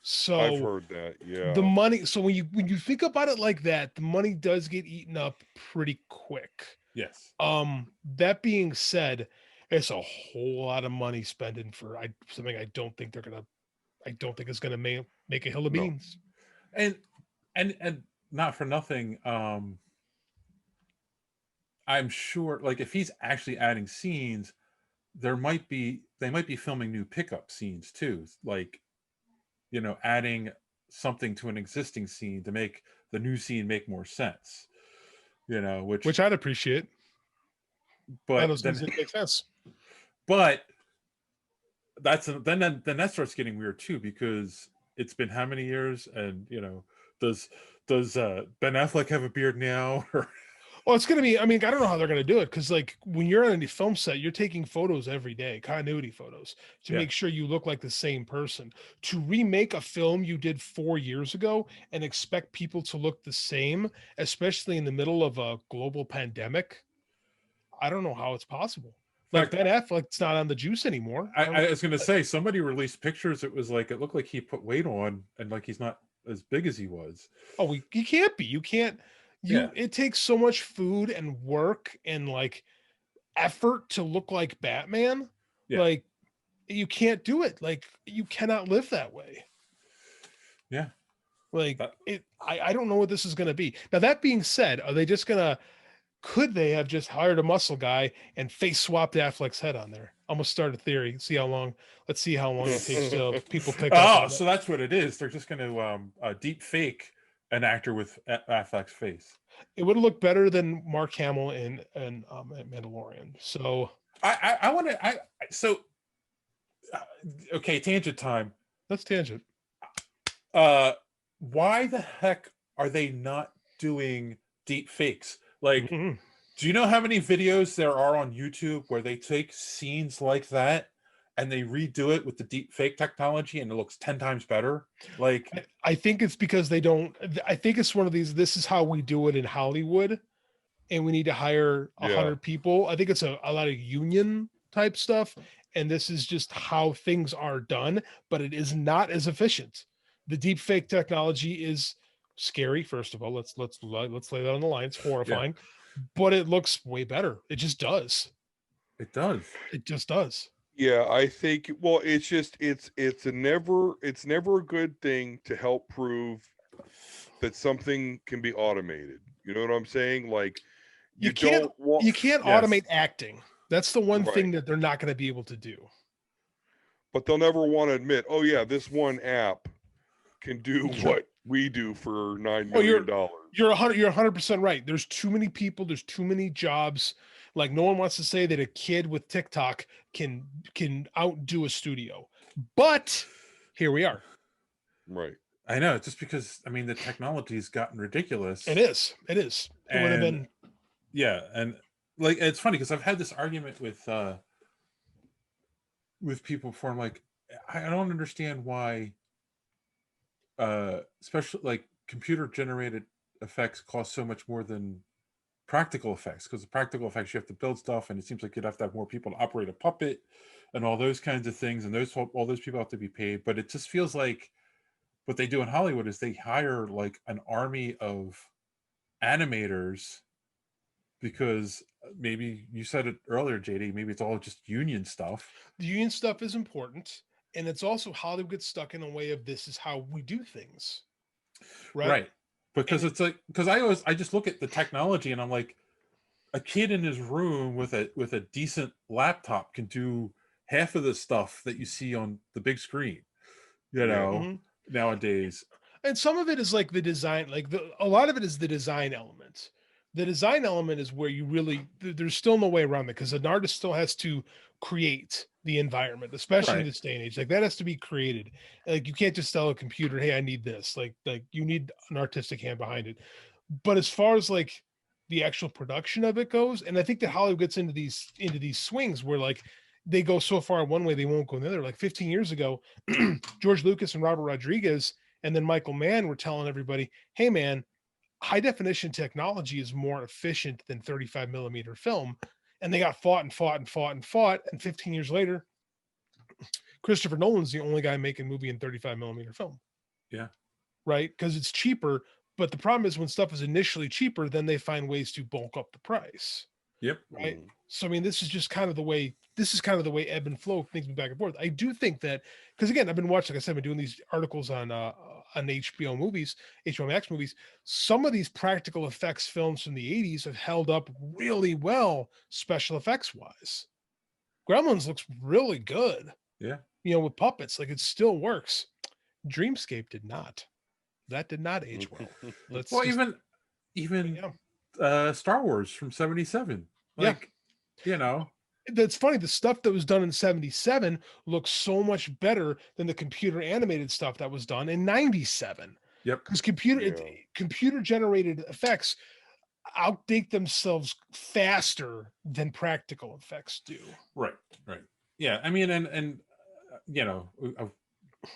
So I've heard that. Yeah. the money. So when you think about it like that, the money does get eaten up pretty quick. Yes. That being said, it's a whole lot of money spending for something I don't think it's gonna make a hill of No. beans. And not for nothing, I'm sure, like, if he's actually adding scenes, they might be filming new pickup scenes too, like, adding something to an existing scene to make the new scene make more sense, Which I'd appreciate. but Those things make sense. but then that starts getting weird too, because it's been how many years, and does Ben Affleck have a beard now? Well, it's gonna be. I mean, I don't know how they're gonna do it, because like when you're on a film set, you're taking photos every day, continuity photos, to Yeah. make sure you look like the same person. To remake a film you did 4 years ago and expect people to look the same, especially in the middle of a global pandemic, I don't know how it's possible. Like Ben Affleck's not on the juice anymore. I was going to say, somebody released pictures. It looked like he put weight on, and like he's not as big as he was. Oh, he can't be. You can't. Yeah. It takes so much food and work and like effort to look like Batman. Yeah. Like you can't do it. Like you cannot live that way. Yeah. Like I don't know what this is going to be. Now, that being said, are they just could they have just hired a muscle guy and face swapped Affleck's head on there? I'm gonna start a theory. Let's see how long it takes till people pick up. Oh, so that's what it is. They're just going to deep fake an actor with Affleck's face. It would look better than Mark Hamill in Mandalorian. So I want to. Okay, tangent time. let's tangent. Why the heck are they not doing deep fakes? Like, Mhm. do you know how many videos there are on YouTube where they take scenes like that and they redo it with the deep fake technology and it looks 10 times better? Like, I think it's because they don't. I think it's one of these. This is how we do it in Hollywood, and we need to hire 100 people. I think it's a lot of union type stuff, and this is just how things are done. But it is not as efficient. The deep fake technology is scary. First of all, let's lay that on the line. It's horrifying, but it looks way better. It just does. it does. It just does. Yeah, I think it's never a good thing to help prove that something can be automated. You know what I'm saying? Like You can't Yes. automate acting. That's the one thing Right. that they're not going to be able to do. but they'll never want to admit, oh yeah, this one app can do what we do for $9 million. You're 100% right. There's too many people. There's too many jobs. Like no one wants to say that a kid with TikTok can outdo a studio. But here we are. Right. I know, just because, I mean, the technology's gotten ridiculous. It is. It would have And- been. Yeah, and like it's funny because I've had this argument with with people before. I'm like, I don't understand why, especially like computer generated effects cost so much more than practical effects, because the practical effects you have to build stuff, and it seems like you'd have to have more people to operate a puppet and all those kinds of things, and all those people have to be paid. But it just feels like what they do in Hollywood is they hire like an army of animators, because maybe you said it earlier, JD, maybe it's all just union stuff. The union stuff is important, and it's also Hollywood gets stuck in a way of this is how we do things, right? Because it's like, because I just look at the technology and I'm like, a kid in his room with a decent laptop can do half of the stuff that you see on the big screen, nowadays. And some of it is like the design, like a lot of it is the design element. The design element is where you really, there's still no way around it, because an artist still has to create the environment, especially in this day and age. Like that has to be created. Like you can't just tell a computer, hey, I need this. Like you need an artistic hand behind it. But as far as like the actual production of it goes, and I think that Hollywood gets into these swings where like they go so far one way they won't go the other. Like 15 years ago, George Lucas and Robert Rodriguez and then Michael Mann were telling everybody, hey man, high definition technology is more efficient than 35 millimeter film. And they got fought. And 15 years later, Christopher Nolan's the only guy making a movie in 35 millimeter film. Yeah. Right. Because it's cheaper. But the problem is when stuff is initially cheaper, then they find ways to bulk up the price. Yep. Right. So, I mean, this is kind of the way ebb and flow things back and forth. I do think that, because again, I've been watching, like I said, I've been doing these articles on HBO movies, HBO Max movies. Some of these practical effects films from the 80s have held up really well, special effects wise. Gremlins looks really good. Yeah. With puppets, like it still works. Dreamscape did not. That did not age well. Even Star Wars from 77. Like, That's funny. The stuff that was done in 77 looks so much better than the computer animated stuff that was done in 97. Yep. Because computer generated effects outdate themselves faster than practical effects do. Right. Yeah. I mean, and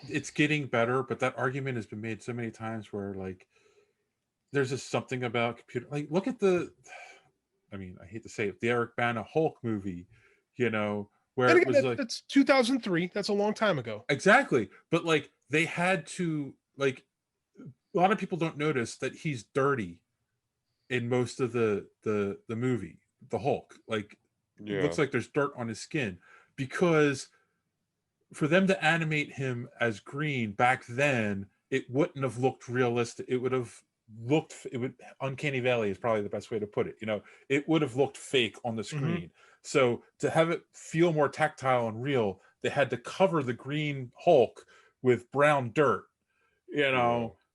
it's getting better, but that argument has been made so many times where like there's just something about computer, like look at I hate to say it, the Eric Bana Hulk movie, where it was like, that's 2003. That's a long time ago. Exactly. But like they had to, like, a lot of people don't notice that he's dirty in most of the movie, the Hulk. Like it looks like there's dirt on his skin, because for them to animate him as green back then, it wouldn't have looked realistic. It would uncanny valley is probably the best way to put it. It would have looked fake on the screen. Mm-hmm. So to have it feel more tactile and real, they had to cover the green Hulk with brown dirt,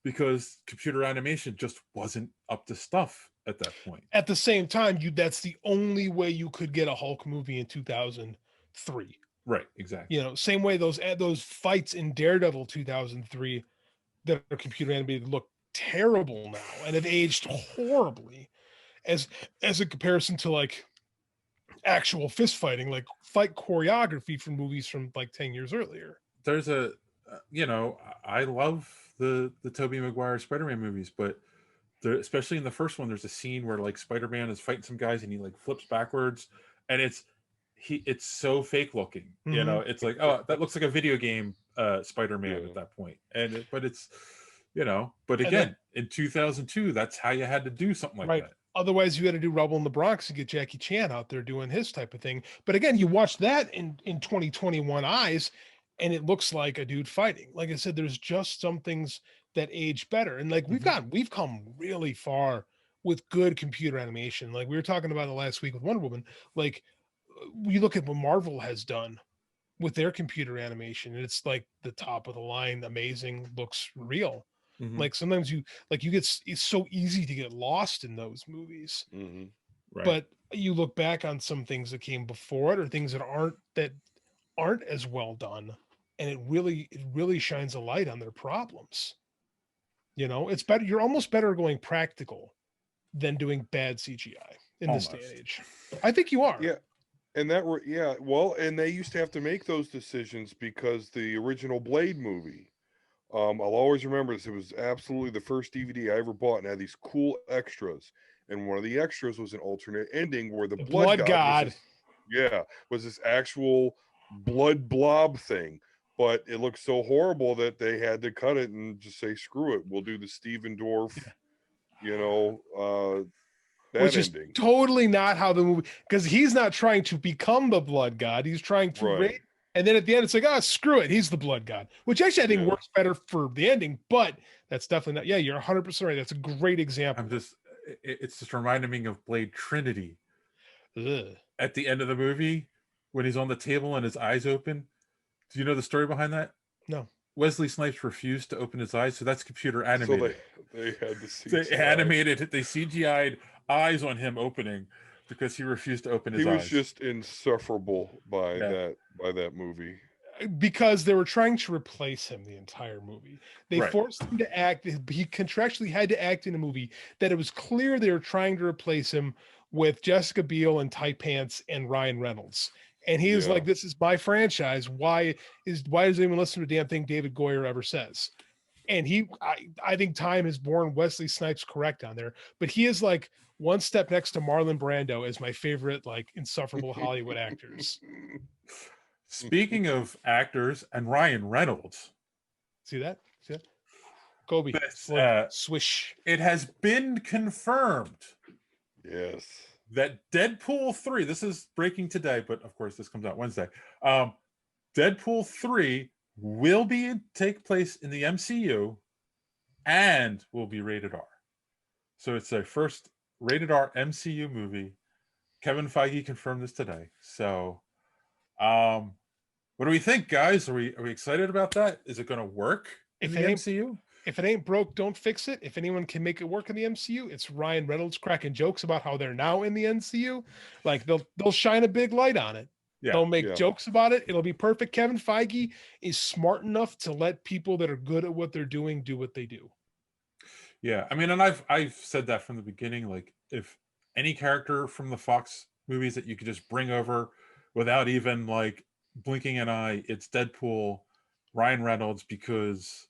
because computer animation just wasn't up to stuff at that point. At the same time, that's the only way you could get a Hulk movie in 2003. Right, exactly. Same way those fights in Daredevil 2003 that are computer animated look terrible now and have aged horribly as a comparison to like actual fist fighting, like fight choreography from movies from like 10 years earlier. There's I love the Tobey Maguire Spider-Man movies, but especially in the first one, there's a scene where like Spider-Man is fighting some guys and he like flips backwards, and it's so fake looking. Mm-hmm. It's like, oh, that looks like a video game Spider-Man at that point. But it's but again, in 2002, that's how you had to do something like that. Otherwise, you had to do Rubble in the Bronx and get Jackie Chan out there doing his type of thing. But again, you watch that in 2021 eyes, and it looks like a dude fighting. Like I said, there's just some things that age better, and like we've come really far with good computer animation. Like we were talking about the last week with Wonder Woman. Like we look at what Marvel has done with their computer animation, and it's like the top of the line, amazing, looks real. Mm-hmm. Like sometimes it's so easy to get lost in those movies. Mm-hmm. Right. But you look back on some things that came before it, or things that aren't as well done, and it really shines a light on their problems. It's better. You're almost better going practical than doing bad CGI in this day and age. I think you are. Yeah. And that were, yeah, well, and they used to have to make those decisions because the original Blade movie, I'll always remember this. It was absolutely the first DVD I ever bought and had these cool extras. And one of the extras was an alternate ending where the The blood blood god, god. was this, yeah, was this actual blood blob thing. But it looked so horrible that they had to cut it and just say, screw it. We'll do the Steven Dorff, you know, that Which is ending. totally not how the movie, because he's not trying to become the blood god. He's trying to Right. raise, and then at the end, it's like, oh, screw it. He's the blood god, which actually I think Yeah. works better for the ending, but that's definitely not. Yeah, you're 100% right. That's a great example. It's just reminding me of Blade Trinity Ugh. at the end of the movie when he's on the table and his eyes open. Do you know the story behind that? No. Wesley Snipes refused to open his eyes, so that's computer So animated. they had to see. They animated it. They CGI'd eyes on him opening because he refused to open his He was eyes. just insufferable by that movie. Because they were trying to replace him the entire movie. They Right. forced him to act. He contractually had to act in a movie that it was clear they were trying to replace him with Jessica Biel and Tight Pants and Ryan Reynolds. And he was Yeah. like, "This is my franchise. Why does anyone listen to a damn thing David Goyer ever says?" And I think time has borne Wesley Snipes correct on there, but he is like one step next to Marlon Brando as my favorite, like, insufferable Hollywood actors. Speaking of actors and Ryan Reynolds, See that? Kobe, This, swish. it has been confirmed Yes. that Deadpool 3, this is breaking today, but of course this comes out Wednesday. Deadpool 3 will take place in the MCU and will be rated R. So it's a first rated R MCU movie. Kevin Feige confirmed this today. So what do we think, guys? Are we excited about that? Is it going to work in the MCU? If it ain't broke, don't fix it. If anyone can make it work in the MCU, it's Ryan Reynolds cracking jokes about how they're now in the MCU. Like they'll shine a big light on it. Yeah. They'll make jokes about it. It'll be perfect. Kevin Feige is smart enough to let people that are good at what they're doing do what they do. Yeah, I mean, and I've said that from the beginning. Like, if any character from the Fox movies that you could just bring over without even like blinking an eye, it's Deadpool, Ryan Reynolds, because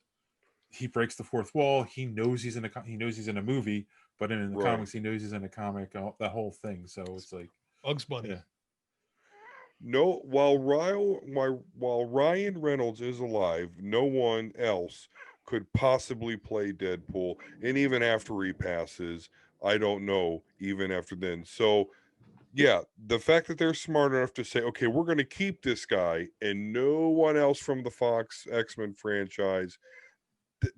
he breaks the fourth wall. He knows he's in a movie, but in the comics, he knows he's in a comic. The whole thing. So it's like Bugs Bunny. Yeah. No, while Ryan Reynolds is alive, no one else could possibly play Deadpool. And even after he passes, I don't know, even after then. So, yeah, the fact that they're smart enough to say, okay, we're going to keep this guy and no one else from the Fox X-Men franchise,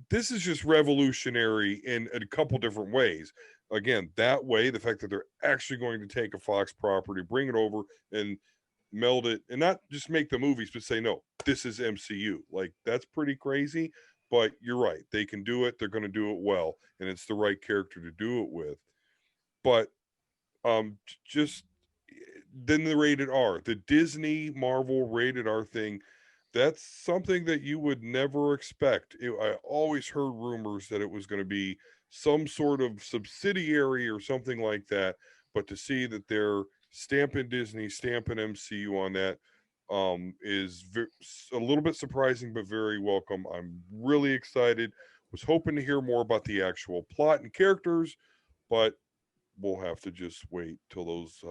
this is just revolutionary in a couple different ways. Again, that way, the fact that they're actually going to take a Fox property, bring it over, and meld it, and not just make the movies, but say, no, this is MCU. Like, that's pretty crazy. But you're right. They can do it. They're going to do it well. And it's the right character to do it with. But just then the rated R, the Disney Marvel rated R thing, that's something that you would never expect. I always heard rumors that it was going to be some sort of subsidiary or something like that. But to see that they're stamping Disney, stamping MCU on that is a little bit surprising, but very welcome. I'm really excited. Was hoping to hear more about the actual plot and characters, but we'll have to just wait till those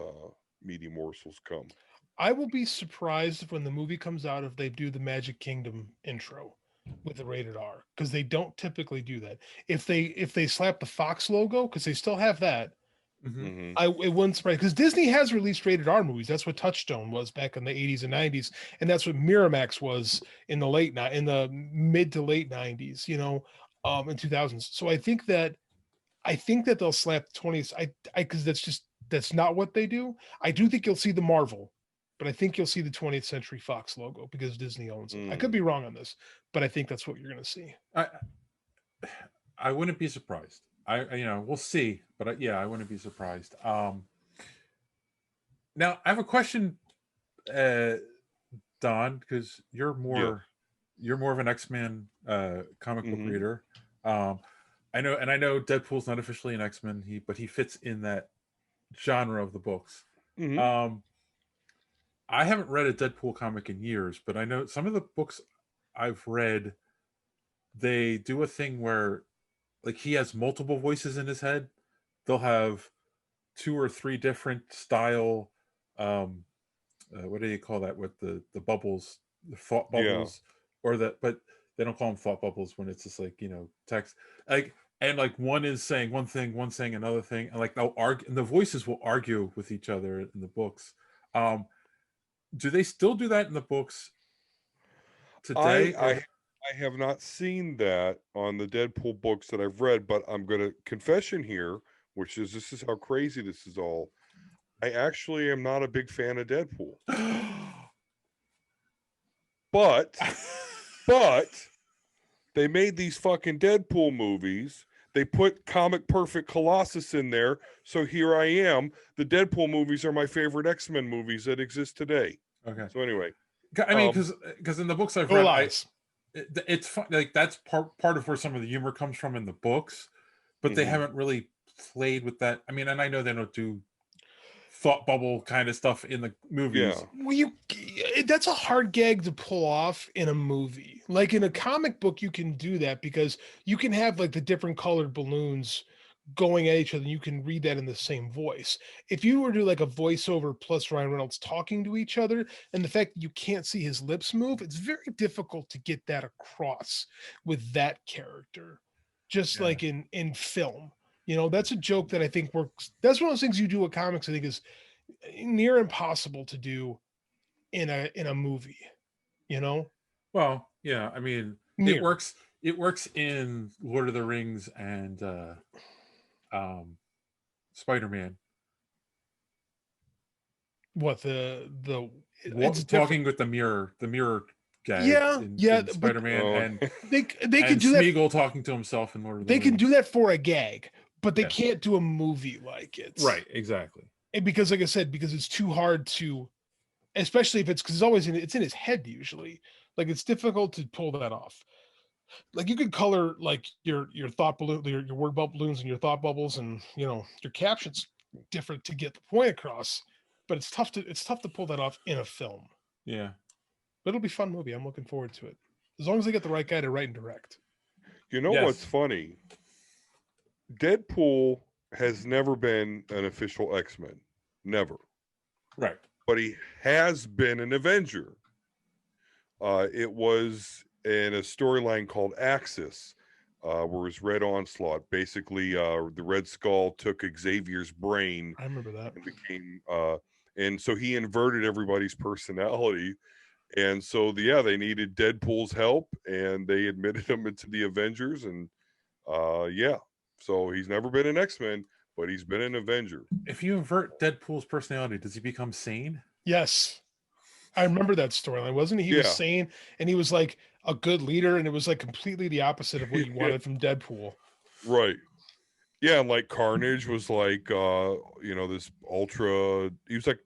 meaty morsels come. I will be surprised if when the movie comes out if they do the Magic Kingdom intro with the rated R, because they don't typically do that. If they slap the Fox logo, because they still have that, it wouldn't surprise, because Disney has released rated R movies. That's what Touchstone was back in the 80s and 90s, and that's what Miramax was in the mid to late 90s, in 2000s. So I think that they'll slap the 20s. Because that's not what they do. I do think you'll see the Marvel, but I think you'll see the 20th Century Fox logo because Disney owns it. I could be wrong on this, but I think that's what you're going to see. I wouldn't be surprised. We'll see, but I wouldn't be surprised. Now I have a question, Don, because you're more of an X-Men comic book reader. I know Deadpool's not officially an X-Men, but he fits in that genre of the books. I haven't read a Deadpool comic in years, but I know some of the books I've read, they do a thing where like he has multiple voices in his head. They'll have two or three different style um what do you call that with the bubbles, the thought Yeah. bubbles, or that, but they don't call them thought bubbles when it's just like, you know, text, like, and like one is saying one thing, one saying another thing, and like they'll argue, and the voices will argue with each other in the books. um do they still do that in the books I today, I or I have not seen that on the Deadpool books that I've read, but I'm gonna confession here, which is this is how crazy this is all. I actually am not a big fan of Deadpool. But they made these fucking Deadpool movies. They put Comic Perfect Colossus in there. So here I am. The Deadpool movies are my favorite X-Men movies that exist today. okay. So anyway, I mean, um, because in the books I've No read, lies. it's fun, like that's part of where some of the humor comes from in the books, but they Mhm. haven't really played with that. I mean, and I know they don't do thought bubble kind of stuff in the movies. yeah. Well, that's a hard gag to pull off in a movie. Like in a comic book, you can do that because you can have like the different colored balloons going at each other. And you can read that in the same voice. If you were to do like a voiceover plus Ryan Reynolds talking to each other, and the fact that you can't see his lips move, it's very difficult to get that across with that character. Just Yeah. like in film. You know, that's a joke that I think works. That's one of those things you do with comics, I think, is near impossible to do in a movie, you know. Well, yeah, I mean, Near. it works in Lord of the Rings and Spider-Man. What the it's different. Talking with the mirror gag Yeah, yeah, in but Spider-Man, Oh, and they could and do that. Smeagol talking to himself in Lord of the They can Rings. do that for a gag, but they Yes. can't do a movie like it. Right, exactly. And because, like I said, because it's too hard to, especially if it's because it's in his head usually. Like it's difficult to pull that off. Like you could color like your thought balloon, your word balloons and your thought bubbles, and you know your captions different to get the point across. But it's tough to pull that off in a film. Yeah. But it'll be a fun movie. I'm looking forward to it. As long as they get the right guy to write and direct. you know Yes. what's funny? Deadpool has never been an official X-Men. Never. Right. But he has been an Avenger. It was in a storyline called Axis, where it was Red Onslaught. Basically, the Red Skull took Xavier's brain I remember that. and became, and so he inverted everybody's personality. And so, they needed Deadpool's help, and they admitted him into the Avengers. And so he's never been an X-Men, but he's been an Avenger. If you invert Deadpool's personality, does he become sane? Yes. I remember that storyline, wasn't he? He was Yeah. sane and he was like a good leader, and it was like completely the opposite of what you wanted from Deadpool. Right. Yeah, and like Carnage was like this ultra, he was like,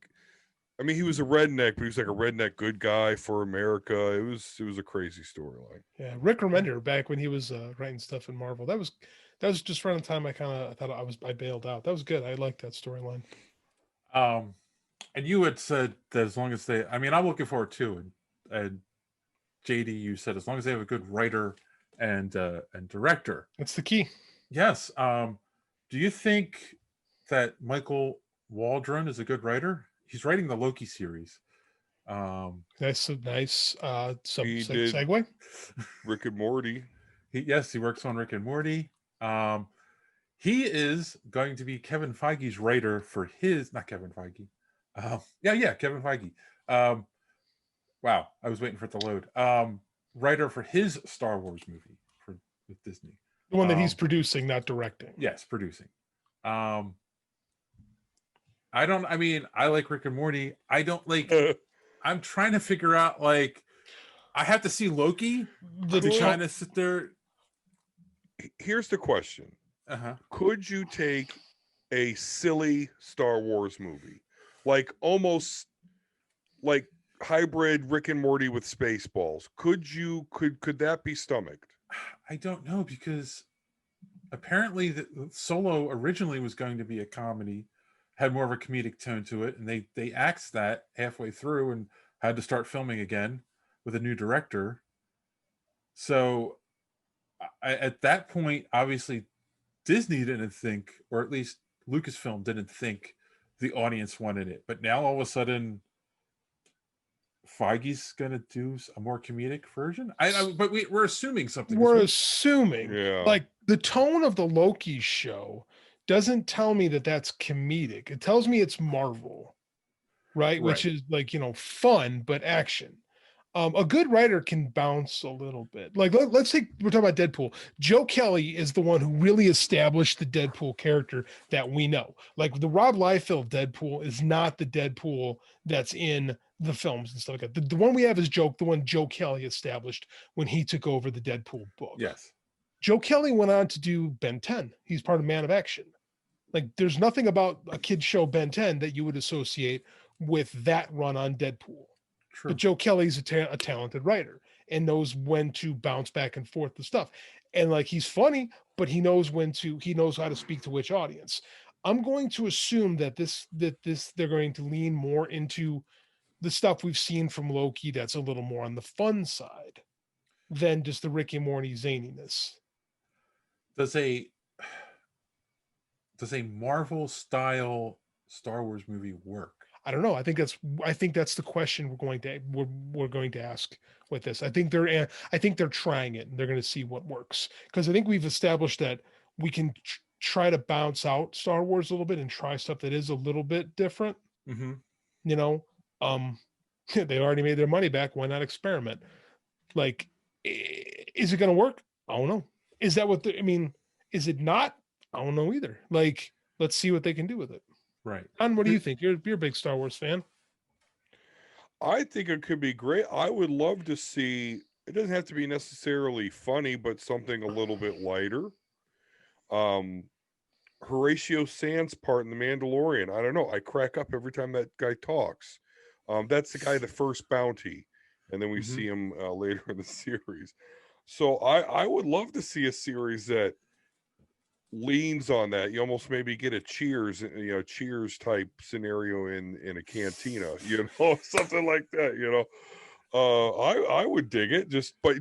I mean, he was a redneck, but he was like a redneck good guy for America. It was a crazy storyline. Yeah, Rick Remender back when he was writing stuff in Marvel. That was just around the time I thought I bailed out. That was good. I liked that storyline. And you had said that as long as they, I mean, I'm looking forward to, and JD, you said as long as they have a good writer and director. That's the key. Yes. Do you think that Michael Waldron is a good writer? He's writing the Loki series. Nice He did segue. Rick and Morty. He works on Rick and Morty. He is going to be Kevin Feige's writer for his, not Kevin Feige. Kevin Feige. Wow, I was waiting for it to load. Writer for his Star Wars movie with Disney. The one that he's producing, not directing. Yes, producing. I like Rick and Morty. I don't like. I'm trying to figure out, like, I have to see Loki to kind of sit there. Here's the question. Could you take a silly Star Wars movie, like almost like hybrid Rick and Morty with Spaceballs? Could that be stomached? I don't know, because apparently the Solo originally was going to be a comedy, had more of a comedic tone to it, and they axed that halfway through and had to start filming again with a new director. So at that point, obviously, Disney didn't think, or at least Lucasfilm didn't think the audience wanted it. But now all of a sudden, Feige's gonna do a more comedic version. But we're assuming something. We're assuming, Yeah. like, the tone of the Loki show doesn't tell me that that's comedic. It tells me it's Marvel, right? Which is like, fun but action. A good writer can bounce a little bit. Like, let's say we're talking about Deadpool. Joe Kelly is the one who really established the Deadpool character that we know. Like, the Rob Liefeld Deadpool is not the Deadpool that's in the films and stuff like that. The one we have is the one Joe Kelly established when he took over the Deadpool book. Yes. Joe Kelly went on to do Ben 10. He's part of Man of Action. Like, there's nothing about a kid's show Ben 10 that you would associate with that run on Deadpool. True. But Joe Kelly's a talented writer and knows when to bounce back and forth the stuff. And like, he's funny, but he knows how to speak to which audience. I'm going to assume that they're going to lean more into the stuff we've seen from Loki that's a little more on the fun side than just the Rick and Morty zaniness. Does a Marvel style Star Wars movie work? I don't know. I think that's the question we're going to ask with this. I think they're trying it and they're going to see what works, because I think we've established that we can try to bounce out Star Wars a little bit and try stuff that is a little bit different. Mm-hmm. They already made their money back. Why not experiment? Like, is it going to work? I don't know. Is that what is it not? I don't know either. Like, let's see what they can do with it. Right. And what do you think? You're a big Star Wars fan. I think it could be great. I would love to see, it doesn't have to be necessarily funny, but something a little bit lighter. Horatio Sands' part in The Mandalorian. I don't know. I crack up every time that guy talks. That's the guy, the first bounty. And then we see him later in the series. So I would love to see a series that leans on that. You almost maybe get a Cheers type scenario in a cantina, something like that. I would dig it. But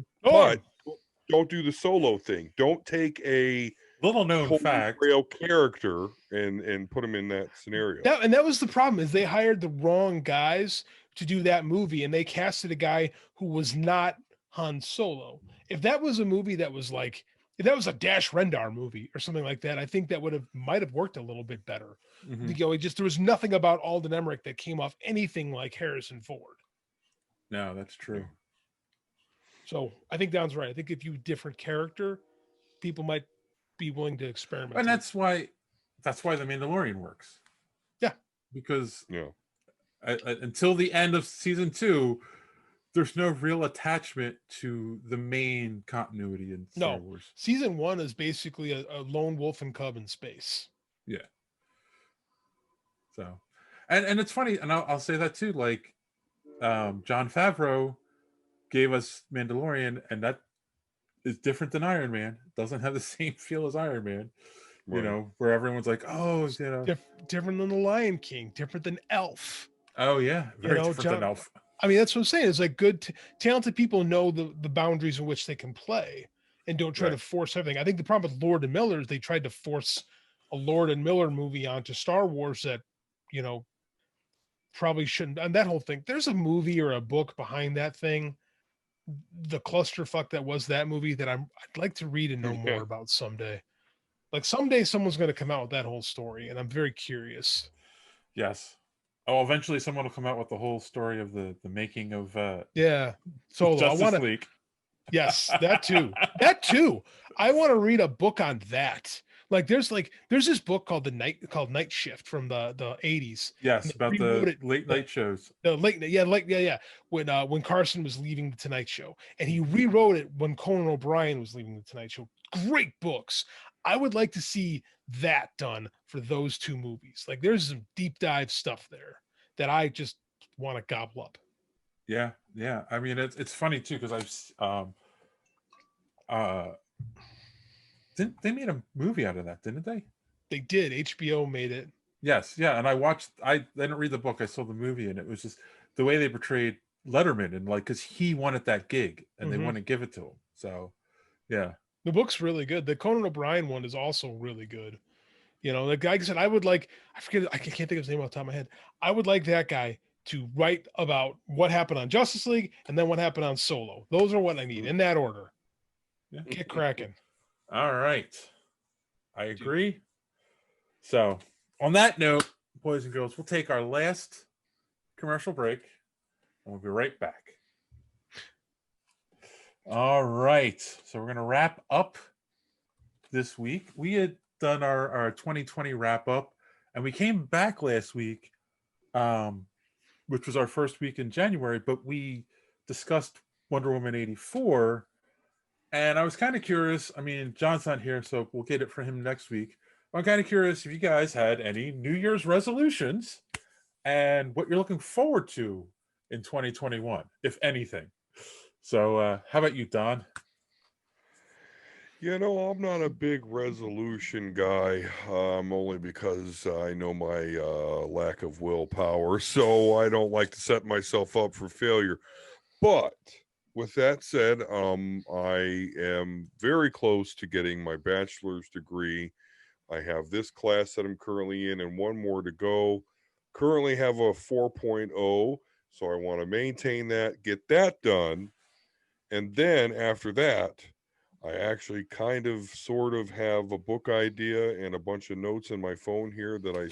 don't do the solo thing. Don't take a little known fact real character and put him in that scenario. That was the problem, is they hired the wrong guys to do that movie, and they casted a guy who was not Han Solo. If that was a movie that was like, if that was a Dash Rendar movie or something like that, I think that might have worked a little bit better. Mm-hmm. There was nothing about Alden Ehrenreich that came off anything like Harrison Ford. No, that's true. So I think Don's right. I think if you different character, people might be willing to experiment. And that's why The Mandalorian works. Yeah. Because until the end of season 2, there's no real attachment to the main continuity in Star Wars. Season 1 is basically a lone wolf and cub in space. Yeah. So, and it's funny, and I'll say that too. Like, Jon Favreau gave us Mandalorian, and that is different than Iron Man. It doesn't have the same feel as Iron Man. Right. Where everyone's like, different than the Lion King, different than Elf. Oh yeah, very different than Elf. I mean, that's what I'm saying. It's like good, talented people know the boundaries in which they can play and don't try to force everything. I think the problem with Lord and Miller is they tried to force a Lord and Miller movie onto Star Wars that, probably shouldn't. And that whole thing, there's a movie or a book behind that thing, the clusterfuck that was that movie, that I'd like to read and know more about someday. Like, someday someone's going to come out with that whole story, and I'm very curious. Yes. Oh, eventually someone will come out with the whole story of the making of Solo. Justice League. Yes, that too. I want to read a book on that. Like, there's this book called Night Shift from the 80s. Yes, about the late night shows. When Carson was leaving the Tonight Show, and he rewrote it when Conan O'Brien was leaving the Tonight Show. Great books. I would like to see that done for those two movies. Like, there's some deep dive stuff there that I just want to gobble up. Yeah. I mean, it's funny too, because they made a movie out of that, didn't they? They did. HBO made it. Yes, yeah, and I didn't read the book, I saw the movie, and it was just the way they portrayed Letterman, and like, because he wanted that gig and they Mhm. wouldn't give it to him. So yeah. The book's really good. The Conan O'Brien one is also really good. You know, like I said, I would like, I forget, I can't think of his name off the top of my head. I would like that guy to write about what happened on Justice League and then what happened on Solo. Those are what I need in that order. Yeah. Get cracking. All right. I agree. So on that note, boys and girls, we'll take our last commercial break and we'll be right back. All right. So we're going to wrap up this week. We had done our 2020 wrap up, and we came back last week, which was our first week in January, but we discussed Wonder Woman 84. And I was kind of curious. I mean, John's not here, so we'll get it for him next week. I'm kind of curious if you guys had any New Year's resolutions and what you're looking forward to in 2021, if anything. So how about you, Don? You know, I'm not a big resolution guy, only because I know my lack of willpower, so I don't like to set myself up for failure. But with that said, I am very close to getting my bachelor's degree. I have this class that I'm currently in and one more to go. Currently have a 4.0, so I want to maintain that, get that done. And then after that, I actually kind of sort of have a book idea and a bunch of notes in my phone here that I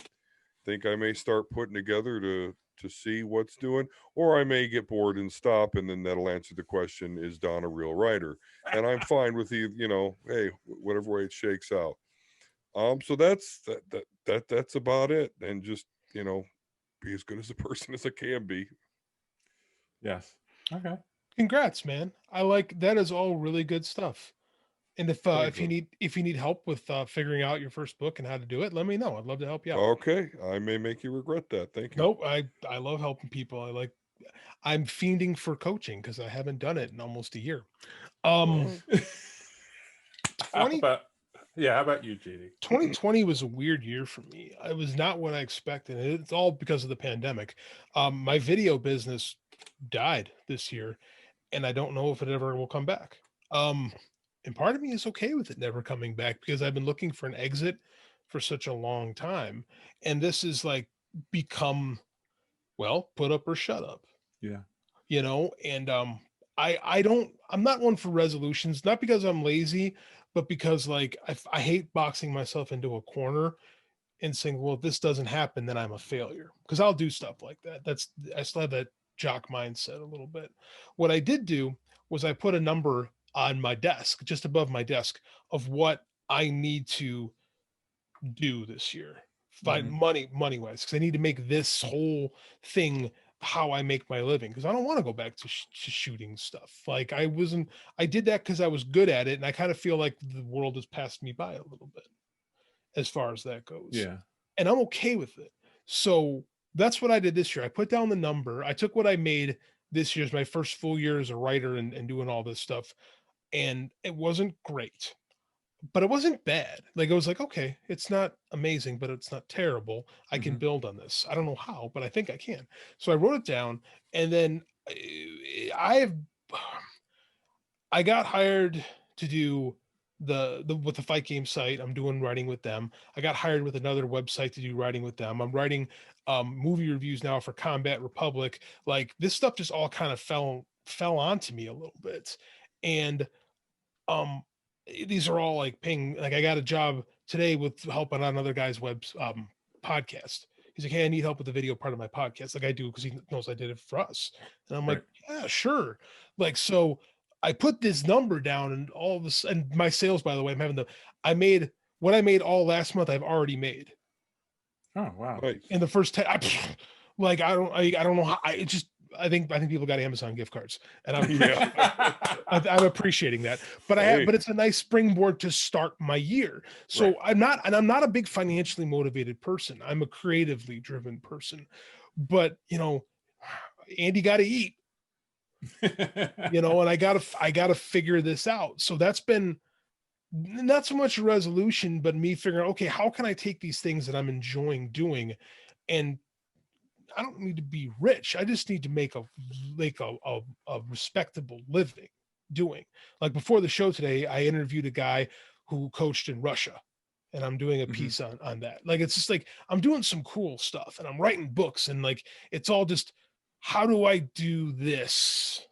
think I may start putting together to see what's doing, or I may get bored and stop, and then that'll answer the question, is Don a real writer? And I'm fine with hey, whatever way it shakes out. So that's that's about it. And just, be as good as a person as I can be. Yes. Okay. Congrats, man. I like that is all really good stuff. And if you need help with figuring out your first book and how to do it, let me know. I'd love to help you out. Okay, I may make you regret that. Thank you. Nope, I love helping people. I'm fiending for coaching because I haven't done it in almost a year. 20, How about you, JD? 2020 was a weird year for me. It was not what I expected. It's all because of the pandemic. My video business died this year, and I don't know if it ever will come back. And part of me is okay with it never coming back because I've been looking for an exit for such a long time. And this is like become, well, put up or shut up. Yeah. And I'm not one for resolutions, not because I'm lazy, but because like I hate boxing myself into a corner and saying, well, if this doesn't happen, then I'm a failure. Because I'll do stuff like that. I still have that jock mindset a little bit. What I did do was I put a number on my desk, just above my desk, of what I need to do this year, find money wise, because I need to make this whole thing how I make my living, because I don't want to go back to shooting stuff. Like I did that because I was good at it, and I kind of feel like the world has passed me by a little bit as far as that goes. Yeah. And I'm okay with it. So that's what I did this year. I put down the number. I took what I made this year as my first full year as a writer and doing all this stuff. And it wasn't great, but it wasn't bad. Like, it was like, okay, it's not amazing, but it's not terrible. I can build on this. I don't know how, but I think I can. So I wrote it down, and then I got hired to do with the Fight Game site. I'm doing writing with them. I got hired with another website to do writing with them. I'm writing movie reviews now for Combat Republic. Like, this stuff just all kind of fell onto me a little bit. And these are all like paying. Like, I got a job today with helping on another guy's podcast. He's like, hey, I need help with the video part of my podcast. Like, I do, because he knows I did it for us. And I'm like, yeah, sure. Like, so I put this number down, and all of this, and my sales, by the way, I made what I made all last month. I've already made. Oh, wow. Nice. In the first 10, I don't know how. I think people got Amazon gift cards, and I'm appreciating that. But but it's a nice springboard to start my year. So I'm not a big financially motivated person. I'm a creatively driven person. But Andy got to eat. And I gotta figure this out. So that's been not so much a resolution, but me figuring out, okay, how can I take these things that I'm enjoying doing, and I don't need to be rich. I just need to make a respectable living doing. Like before the show today, I interviewed a guy who coached in Russia, and I'm doing a Mhm. piece on that. Like it's just like I'm doing some cool stuff, and I'm writing books, and like it's all just how do I do this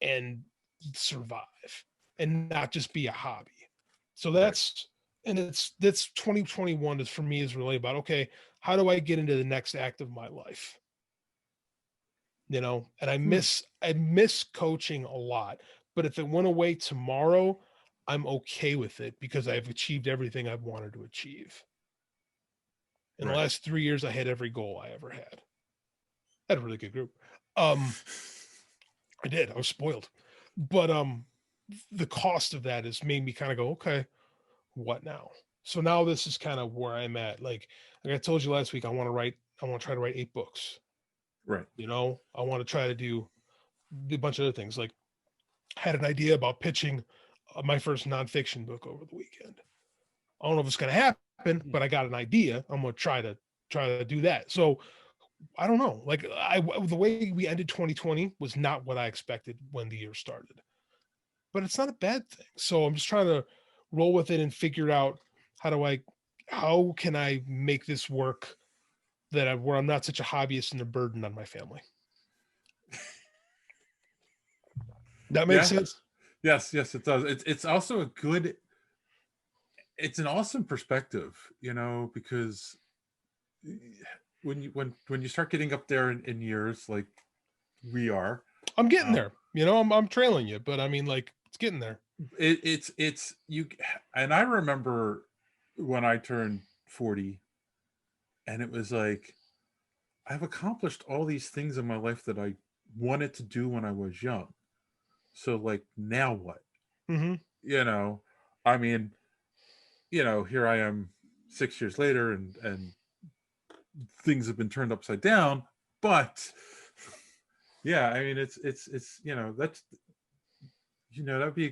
and survive and not just be a hobby. So that's 2021 is for me is really about, okay, how do I get into the next act of my life? And I miss coaching a lot, but if it went away tomorrow, I'm okay with it because I've achieved everything I've wanted to achieve. In the Right. last 3 years, I had every goal I ever had. I had a really good group. I did. I was spoiled. But the cost of that has made me kind of go, okay, what now? So now this is kind of where I'm at. Like I told you last week, I want to try to write 8 books. Right. I want to try to do a bunch of other things. Like had an idea about pitching my first nonfiction book over the weekend. I don't know if it's going to happen, but I got an idea. I'm going to try to do that. So I don't know. Like the way we ended 2020 was not what I expected when the year started, but it's not a bad thing. So I'm just trying to roll with it and figure out how can I make this work where I'm not such a hobbyist and a burden on my family. That makes Yeah. sense. Yes, it does. It's also it's an awesome perspective, because when you start getting up there in years like we are, I'm getting um, there. I'm trailing you, but I mean, like, it's getting there. it's you. And I remember when I turned 40, and it was like I've accomplished all these things in my life that I wanted to do when I was young. So like now what? Mm-hmm. I mean, here I am 6 years later, and things have been turned upside down. But yeah, I mean, it's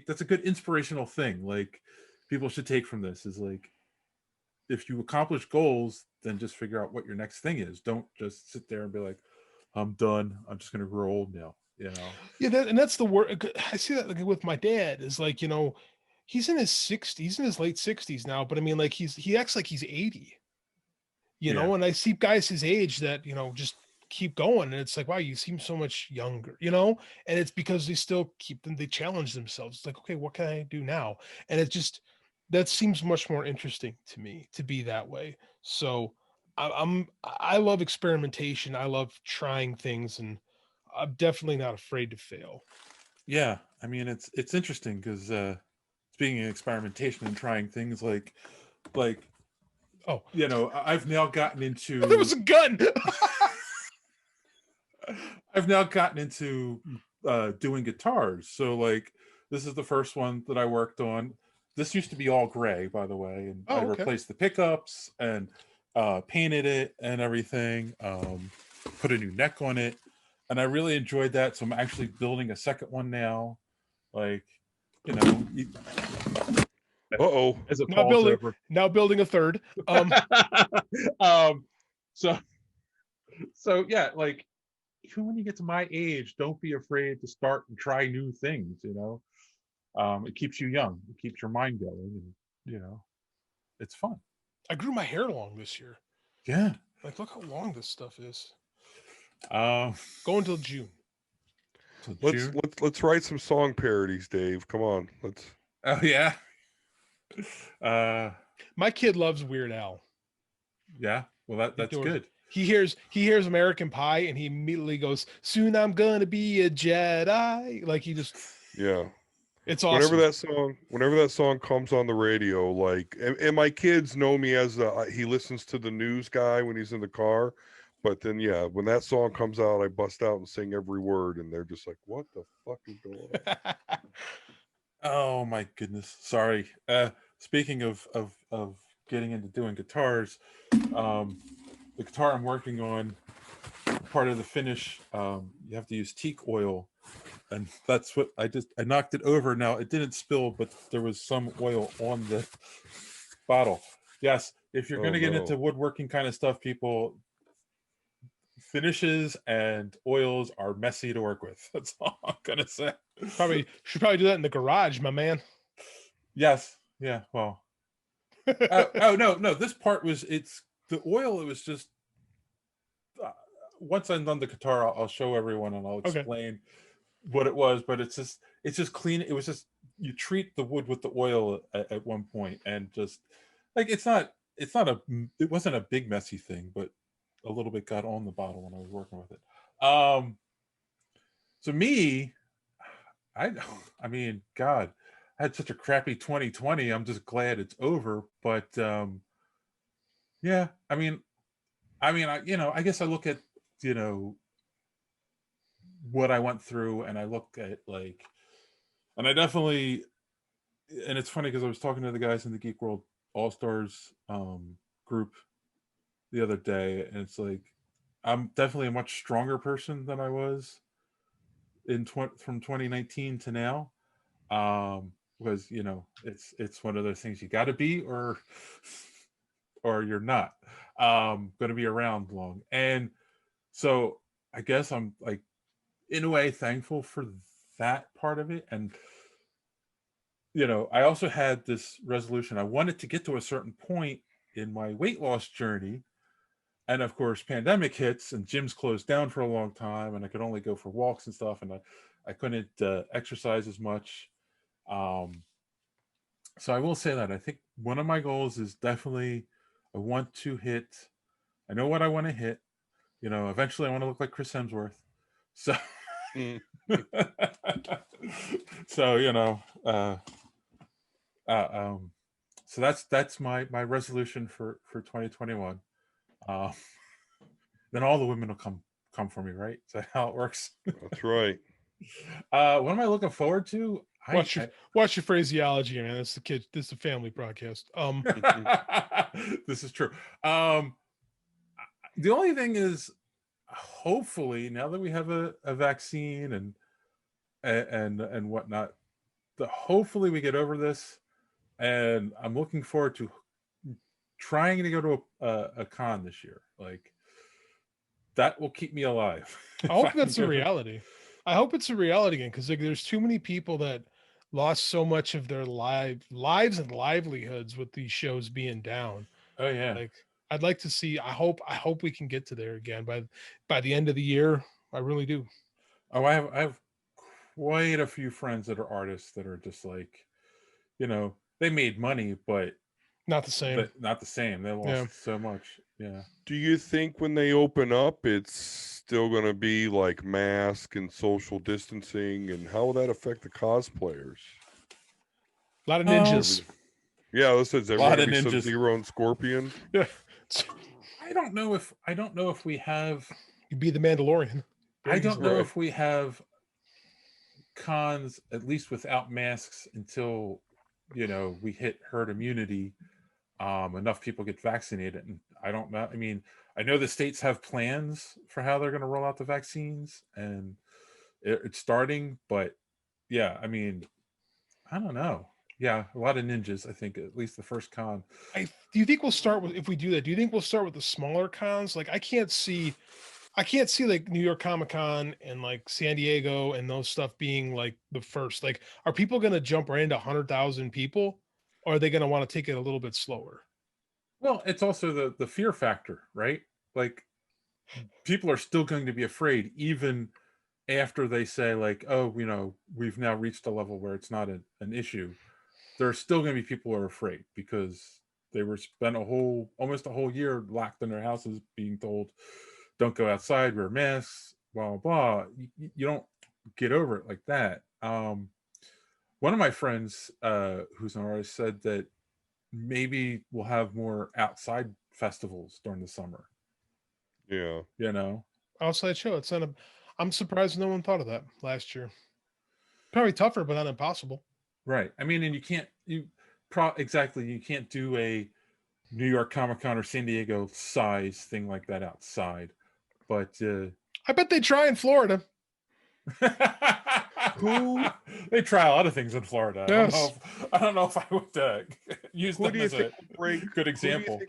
that's a good inspirational thing. Like people should take from this is like, if you accomplish goals, then just figure out what your next thing is. Don't just sit there and be like, I'm done. I'm just going to grow old now. Yeah, that's the word. I see that like with my dad is like, he's in his 60s, he's in his late 60s now, but I mean, like he acts like he's 80, Yeah. and I see guys his age that, just keep going. And it's like, wow, you seem so much younger, and it's because they challenge themselves. It's like, okay, what can I do now? And that seems much more interesting to me to be that way. So I love experimentation. I love trying things, and I'm definitely not afraid to fail. Yeah. I mean, it's interesting because speaking of experimentation and trying things like Oh, I've now gotten into there was a gun. I've now gotten into doing guitars. So like this is the first one that I worked on. This used to be all gray, by the way, and I Oh, okay. replaced the pickups and painted it and everything. Put a new neck on it, and I really enjoyed that. So I'm actually building a second one now. Like, Uh-oh. as it Now falls building, over. now building a third. So yeah, like even when you get to my age, don't be afraid to start and try new things. It keeps you young, it keeps your mind going, and it's fun. I grew my hair long this year. Yeah. Like, look how long this stuff is. Go until June. Let's write some song parodies, Dave. Come on, let's. Oh yeah. My kid loves Weird Al. Yeah. Well, that's good. He hears American Pie and he immediately goes, "Soon I'm gonna be a Jedi." Like he just. Yeah. It's awesome. Whenever that song comes on the radio, like, and my kids know me as he listens to the news guy when he's in the car, but then yeah, when that song comes out, I bust out and sing every word, and they're just like, "What the fuck is going on?" Oh my goodness. Sorry. Speaking of getting into doing guitars, the guitar I'm working on, part of the finish, you have to use teak oil and that's what I knocked it over. Now it didn't spill, but there was some oil on the bottle. Yes, if you're going to get into woodworking kind of stuff, people, finishes and oils are messy to work with. That's all I'm going to say. Should probably do that in the garage, my man. Yes. Yeah. Well. Oh no. This part was the oil. It was just once I'm done the guitar, I'll show everyone and I'll explain what it was. But it's just clean. It was just you treat the wood with the oil at one point, and just like it wasn't a big messy thing, but a little bit got on the bottle when I was working with it. So me, I mean, God, I had such a crappy 2020. I'm just glad it's over. But yeah, I mean, I guess I look at, what I went through, and I look at and I definitely, and it's funny because I was talking to the guys in the Geek World All-Stars group the other day, and it's like I'm definitely a much stronger person than I was from 2019 to now. Because it's one of those things you got to be, or you're not going to be around long. And so I guess I'm like, in a way, thankful for that part of it. And I also had this resolution. I wanted to get to a certain point in my weight loss journey, and of course pandemic hits and gyms closed down for a long time, and I could only go for walks and stuff, and I couldn't exercise as much. So I will say that I think one of my goals is definitely I know what I want to hit. Eventually I want to look like Chris Hemsworth. So so that's my resolution for 2021. Then all the women will come for me, right? Is that how it works? That's right. What am I looking forward to? Watch your phraseology, man. This is a family broadcast. This is true. The only thing is, hopefully, now that we have a vaccine and whatnot, hopefully we get over this, and I'm looking forward to trying to go to a con this year. Like, that will keep me alive. I hope that's a reality. I hope it's a reality again, because there's too many people that lost so much of their lives and livelihoods with these shows being down. Oh yeah. Like, I'd like to see. I hope we can get to there again by the end of the year. I really do. Oh, I have quite a few friends that are artists that are just like, they made money, but not the same. They lost so much. Yeah. Do you think when they open up, it's still going to be like mask and social distancing, and how will that affect the cosplayers? A lot of ninjas. Yeah, this is a lot of ninjas. Sub-Zero and Scorpion. Yeah. I don't know if we have. You'd be the Mandalorian. I don't know if we have cons, at least without masks, until we hit herd immunity. Enough people get vaccinated, and I don't know. I mean, I know the states have plans for how they're going to roll out the vaccines, and it's starting. But yeah, I mean, I don't know. Yeah, a lot of ninjas. I think at least the first con. Do you think we'll start with, if we do that? Do you think we'll start with the smaller cons? Like, I can't see like New York Comic Con and like San Diego and those stuff being like the first. Like, are people going to jump right into 100,000 people? Or are they going to want to take it a little bit slower? Well, it's also the fear factor, right? Like, people are still going to be afraid, even after they say like, oh, we've now reached a level where it's not an issue. There are still going to be people who are afraid because they were spent almost a whole year locked in their houses being told, don't go outside, wear masks, blah, blah. You don't get over it like that. One of my friends, who's an artist, said that maybe we'll have more outside festivals during the summer. Yeah. Outside show. I'm surprised no one thought of that last year. Probably tougher, but not impossible. Right. I mean, and you can't do a New York Comic Con or San Diego size thing like that outside. But I bet they try in Florida. Who They try a lot of things in Florida. Yes. I don't know if I would use who them do you as think a will break? good example.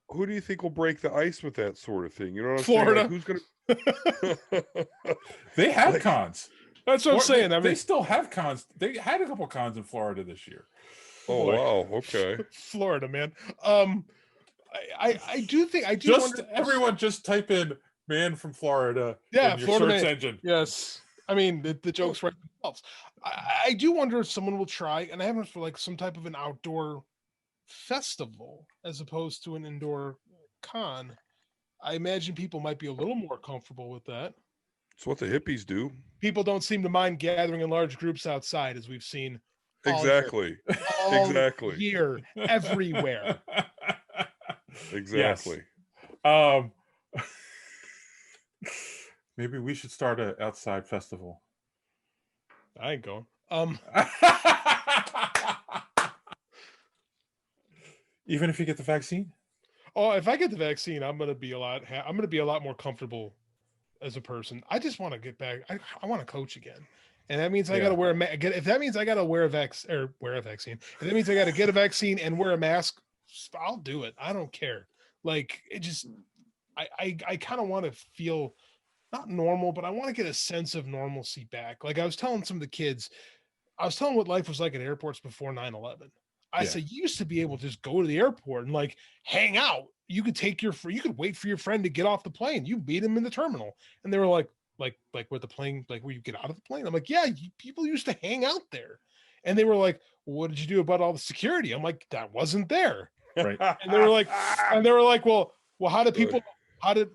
Who do you think will break the ice with that sort of thing? You know what I'm Florida. saying? Like, who's gonna? They have Like- cons. That's what I'm saying. They still have cons. They had a couple cons in Florida this year. Oh Boy. wow, okay. Florida, man. I do think I do Just wonder. everyone just type in "man from Florida" Yeah, in your Florida search man. engine. Yes. I mean, the jokes write themselves. I do wonder if someone will try, and I haven't for like some type of an outdoor festival as opposed to an indoor con. I imagine people might be a little more comfortable with that. It's what the hippies do. People don't seem to mind gathering in large groups outside, as we've seen all Exactly. all Exactly. year, everywhere. Exactly. Um, maybe we should start an outside festival. I ain't going. Even if you get the vaccine. Oh, if I get the vaccine, I'm gonna be a lot more comfortable as a person. I just want to get back. I want to coach again, and that means I got to wear if that means I got to wear a vaccine, if that means I got to get a vaccine and wear a mask, I'll do it. I don't care. Like it just, I kind of want to feel not normal, but I want to get a sense of normalcy back. Like I was telling some of the kids, I was telling what life was like at airports before 9/11. I said, you used to be able to just go to the airport and like hang out. You could you could wait for your friend to get off the plane. You meet him in the terminal. And they were like where the plane, like where you get out of the plane. I'm like, yeah, people used to hang out there. And they were like, well, what did you do about all the security? I'm like, that wasn't there. Right. And they were like, well, how did people, how did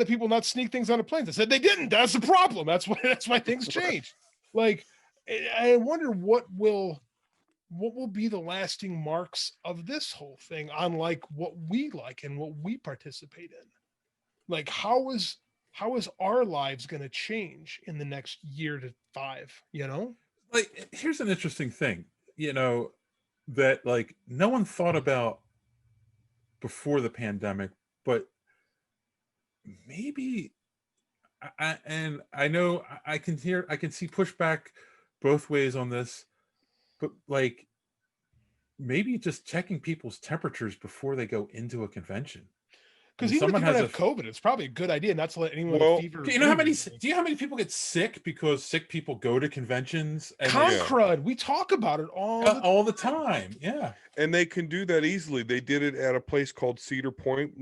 people not sneak things on the planes? I said, they didn't. That's the problem. That's why things changed. Like, I wonder what will be the lasting marks of this whole thing on like what we like and what we participate in. Like how is our lives going to change in the next year to 5, you know? Like here's an interesting thing, you know, that like no one thought about before the pandemic, but maybe I know I can see pushback both ways on this, but like maybe just checking people's temperatures before they go into a convention. Because even if you don't have COVID, it's probably a good idea not to let anyone with fever. Do you know how many people get sick because sick people go to conventions? And crud. We talk about it all the time. Yeah. And they can do that easily. They did it at a place called Cedar Point,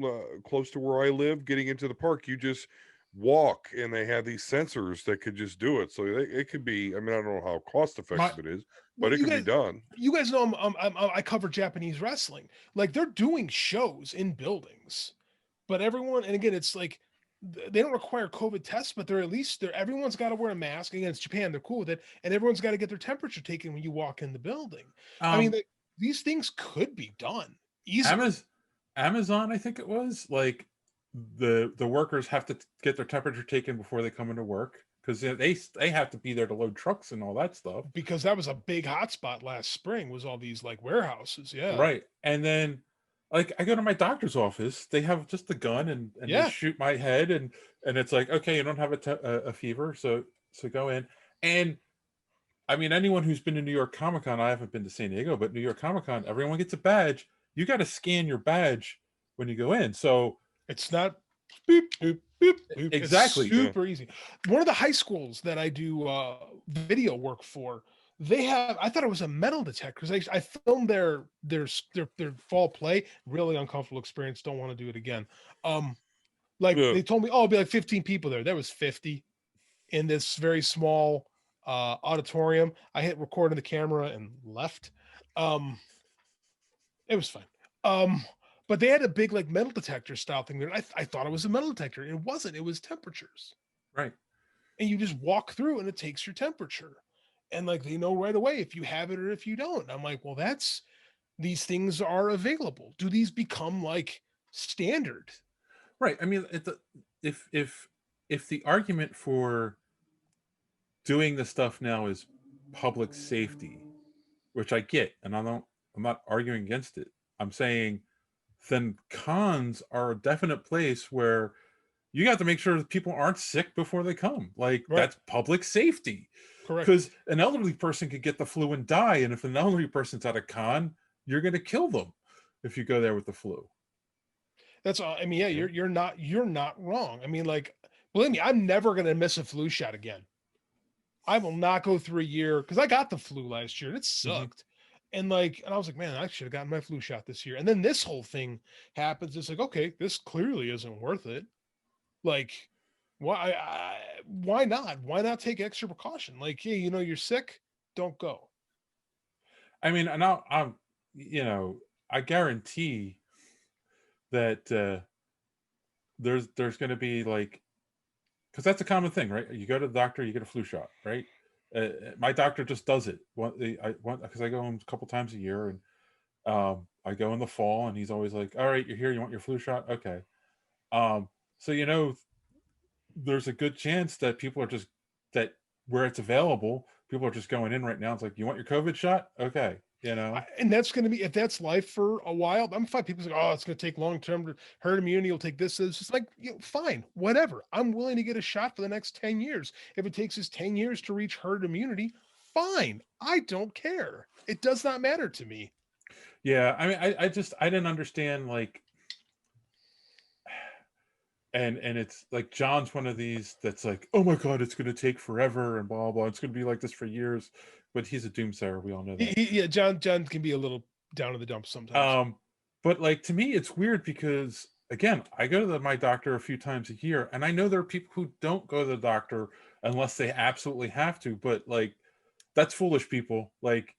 close to where I live. Getting into the park, you just walk, and they have these sensors that could just do it. So it could be. I mean, I don't know how cost effective it is, but it can be done. You guys know I cover Japanese wrestling. Like they're doing shows in buildings. But everyone, and again, it's like they don't require COVID tests, but everyone's got to wear a mask. Again, it's Japan; they're cool with it, and everyone's got to get their temperature taken when you walk in the building. I mean, these things could be done easily. Amazon, I think it was like the workers have to get their temperature taken before they come into work because they have to be there to load trucks and all that stuff. Because that was a big hotspot last spring. Was all these like warehouses, yeah, right, and then. Like I go to my doctor's office, they have just a gun and they shoot my head and it's like, okay, you don't have a fever, so go in. And I mean, anyone who's been to New York Comic Con, I haven't been to San Diego, but New York Comic Con, everyone gets a badge. You got to scan your badge when you go in, so it's not beep boop beep boop. Exactly, it's super easy. One of the high schools that I do video work for. I thought it was a metal detector because I filmed their fall play. Really uncomfortable experience. Don't want to do it again. They told me, it'll be like 15 people there. There was 50 in this very small auditorium. I hit record on the camera and left. It was fine. But they had a big like metal detector style thing there. I thought it was a metal detector. It wasn't. It was temperatures. Right. And you just walk through and it takes your temperature. And like they know right away if you have it or if you don't. I'm like, well, these things are available. Do these become like standard? Right. I mean, if the argument for doing this stuff now is public safety, which I get, and I'm not arguing against it. I'm saying then cons are a definite place where you got to make sure that people aren't sick before they come. Like Right. that's public safety. Correct. Because an elderly person could get the flu and die, and if an elderly person's at a con, you're going to kill them if you go there with the flu. That's all. I mean, yeah, you're not wrong. I mean, like, believe me, I'm never gonna miss a flu shot again. I will not go through a year because I got the flu last year and it sucked. And I was like, man, I should have gotten my flu shot this year. And then this whole thing happens. It's like, okay, this clearly isn't worth it. Like, why not? Why not take extra precaution? Like, hey, you're sick, don't go. I mean, and I'm, I guarantee that there's going to be like, because that's a common thing, right? You go to the doctor, you get a flu shot, right? My doctor just does it. Because I go in a couple times a year, and I go in the fall, and he's always like, "All right, you're here. You want your flu shot? Okay." So there's a good chance that people are just that where it's available, people are just going in right now. It's like, "You want your COVID shot? Okay." And that's going to be, if that's life for a while, I'm fine. People's like, oh, it's going to take long-term herd immunity. You'll take this. It's just like, fine, whatever. I'm willing to get a shot for the next 10 years. If it takes us 10 years to reach herd immunity, fine. I don't care. It does not matter to me. Yeah. I mean, I didn't understand, like, and it's like, John's one of these that's like, oh my God, it's going to take forever and blah, blah, blah. It's going to be like this for years. But he's a doomsayer. We all know that. Yeah, John can be a little down in the dumps sometimes. But like, to me, it's weird because, again, I go to my doctor a few times a year, and I know there are people who don't go to the doctor unless they absolutely have to. But like, that's foolish, people. Like,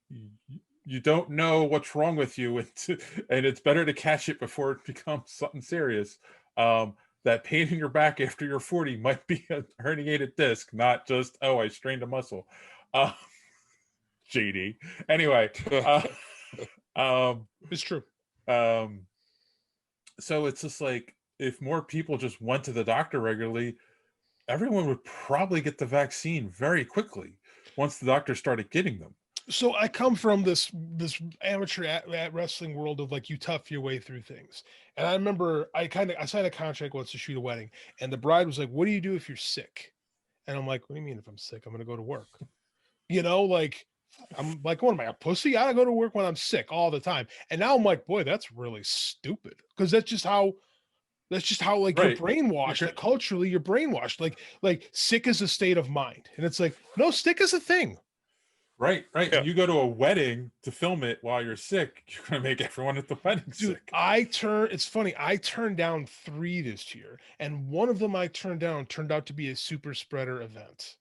you don't know what's wrong with you, and it's better to catch it before it becomes something serious. That pain in your back after you're 40 might be a herniated disc, not just, oh, I strained a muscle. JD. Anyway, it's true. So it's just like, if more people just went to the doctor regularly, everyone would probably get the vaccine very quickly once the doctor started getting them. So I come from this amateur at wrestling world of like, you tough your way through things. And I remember I signed a contract once to shoot a wedding, and the bride was like, what do you do if you're sick? And I'm like, what do you mean if I'm sick? I'm going to go to work. Like, I'm like, what am I, a pussy? I go to work when I'm sick all the time. And now I'm like, boy, that's really stupid. Because that's just how like, right. You're brainwashed. Like, culturally, you're brainwashed. Like sick is a state of mind. And it's like, no, sick is a thing. Right. Yeah. And you go to a wedding to film it while you're sick, you're gonna make everyone at the wedding sick. It's funny, I turned down 3 this year, and one of them I turned down turned out to be a super spreader event.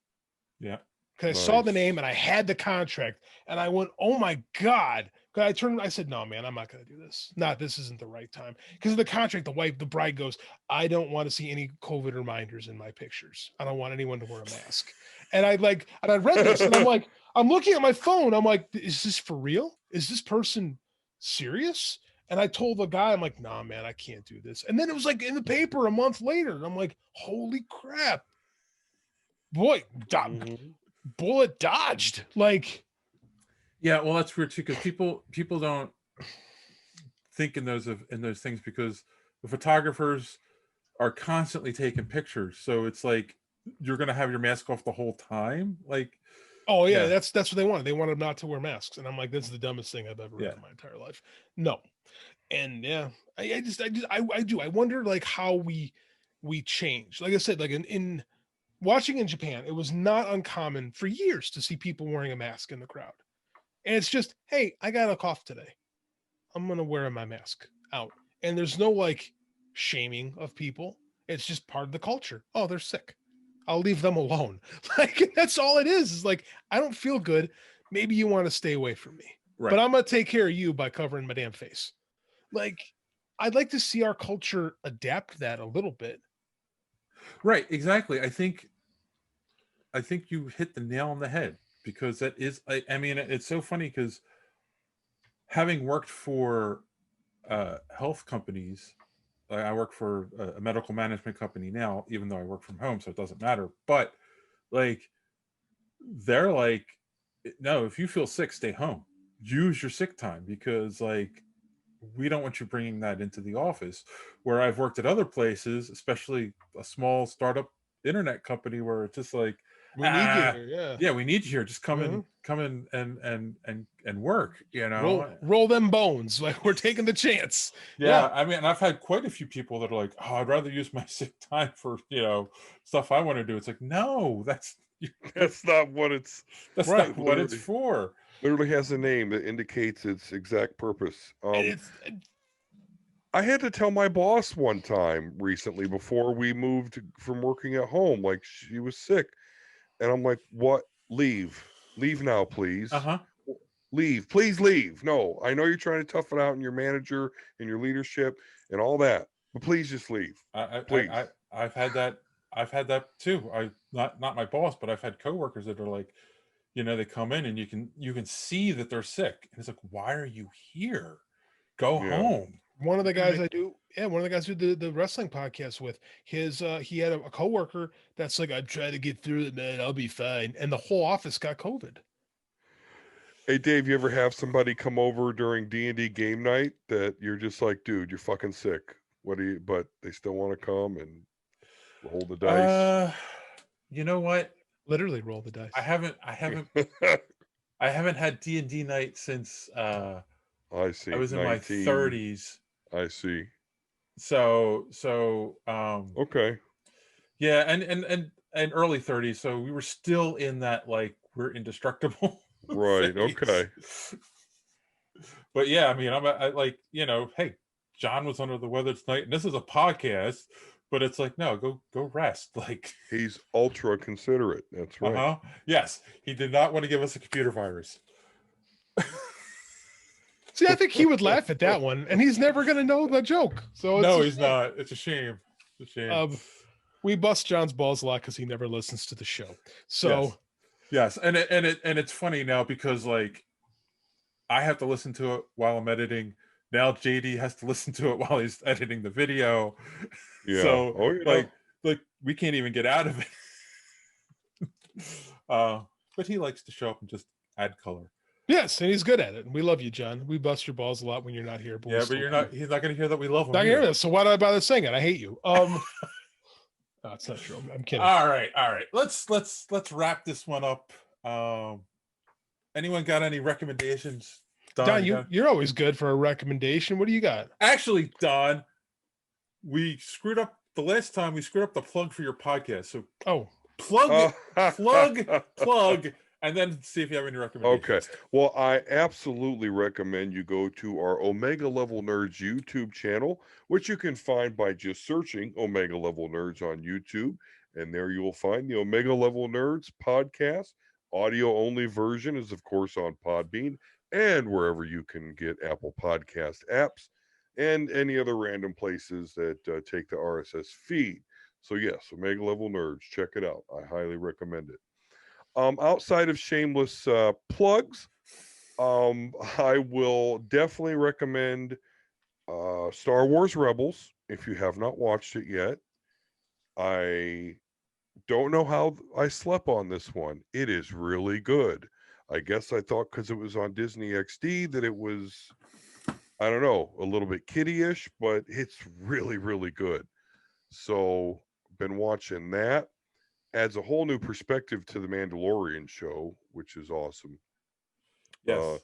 Yeah. Because I saw the name and I had the contract, and I went, oh my God. Because I said, no, man, I'm not going to do this. This isn't the right time. Because of the contract, the bride goes, I don't want to see any COVID reminders in my pictures. I don't want anyone to wear a mask. And I read this, and I'm like, I'm looking at my phone. I'm like, is this for real? Is this person serious? And I told the guy, I'm like, nah, man, I can't do this. And then it was like in the paper a month later. And I'm like, holy crap. Boy, bullet dodged. Like, yeah, well, that's weird too, because people don't think in those things, because the photographers are constantly taking pictures. So it's like, you're gonna have your mask off the whole time. Like, oh yeah, that's what they wanted. They wanted not to wear masks, and I'm like, that's the dumbest thing I've ever read in my entire life. No, and yeah, I do. I wonder like how we change. Like I said, like in watching in Japan, it was not uncommon for years to see people wearing a mask in the crowd. And it's just, hey, I got a cough today. I'm going to wear my mask out. And there's no like shaming of people. It's just part of the culture. Oh, they're sick. I'll leave them alone. Like, that's all it is like, I don't feel good. Maybe you want to stay away from me, but I'm going to take care of you by covering my damn face. Like, I'd like to see our culture adapt that a little bit. Right. Exactly. I think you hit the nail on the head. Because that is, I mean, it's so funny because having worked for health companies, I work for a medical management company now, even though I work from home, so it doesn't matter. But like, they're like, no, if you feel sick, stay home. Use your sick time, because like, we don't want you bringing that into the office. Where I've worked at other places, especially a small startup internet company, where it's just like, We need you here. yeah, we need you here. Just come in, and work. You know, roll them bones. Like, we're taking the chance. Yeah, I mean, I've had quite a few people that are like, "Oh, I'd rather use my sick time for stuff I want to do." It's like, no, that's not what it's. That's Right. not what it's for. Literally has a name that indicates its exact purpose. I had to tell my boss one time recently before we moved from working at home, like she was sick, and I'm like, "What? Leave now, please." Leave, please leave. No, I know you're trying to tough it out and your manager and your leadership and all that, but please just leave. Please. I've had that too. Not my boss, but I've had coworkers that are like, they come in and you can see that they're sick. And it's like, why are you here? Go home. One of the guys one of the guys who did the wrestling podcast with, he had a coworker that's like, I try to get through it, man. I'll be fine. And the whole office got COVID. Hey, Dave, you ever have somebody come over during D&D game night that you're just like, dude, you're fucking sick. But they still want to come and roll the dice? You know what? Literally roll the dice. I haven't had D&D night since I see. I was in my 30s. I see. So okay. Yeah, and early 30s, so we were still in that, like, we're indestructible. Right. phase. Okay. But yeah, I mean, I like, hey, John was under the weather tonight, and this is a podcast, but it's like, no, go rest. Like, he's ultra considerate. That's right. Yes, he did not want to give us a computer virus. See, I think he would laugh at that one, and he's never going to know the joke. So no, he's not. It's a shame. It's a shame. We bust John's balls a lot because he never listens to the show. So. Yes, and it's funny now because, like, I have to listen to it while I'm editing. Now JD has to listen to it while he's editing the video. Yeah. So like we can't even get out of it. But he likes to show up and just add color. Yes, and he's good at it. And we love you, John. We bust your balls a lot when you're not here. But but you're not. He's not going to hear that we love him. Not hear this. So why do I bother saying it? I hate you. No, it's not true. I'm kidding. All right. Let's wrap this one up. Anyone got any recommendations? Don, you're always good for a recommendation. What do you got? Actually, Don, we screwed up the last time. We screwed up the plug for your podcast. So plug, and then see if you have any recommendations. Okay. Well, I absolutely recommend you go to our Omega Level Nerds YouTube channel, which you can find by just searching Omega Level Nerds on YouTube. And there you will find the Omega Level Nerds podcast. Audio only version is, of course, on Podbean and wherever you can get Apple Podcast apps and any other random places that take the RSS feed. So, yes, Omega Level Nerds. Check it out. I highly recommend it. Outside of shameless plugs, I will definitely recommend Star Wars Rebels if you have not watched it yet. I don't know how I slept on this one. It is really good. I guess I thought because it was on Disney XD that it was, I don't know, a little bit kiddie-ish, but it's really, really good. So, been watching that. Adds a whole new perspective to the Mandalorian show, which is awesome. Yes.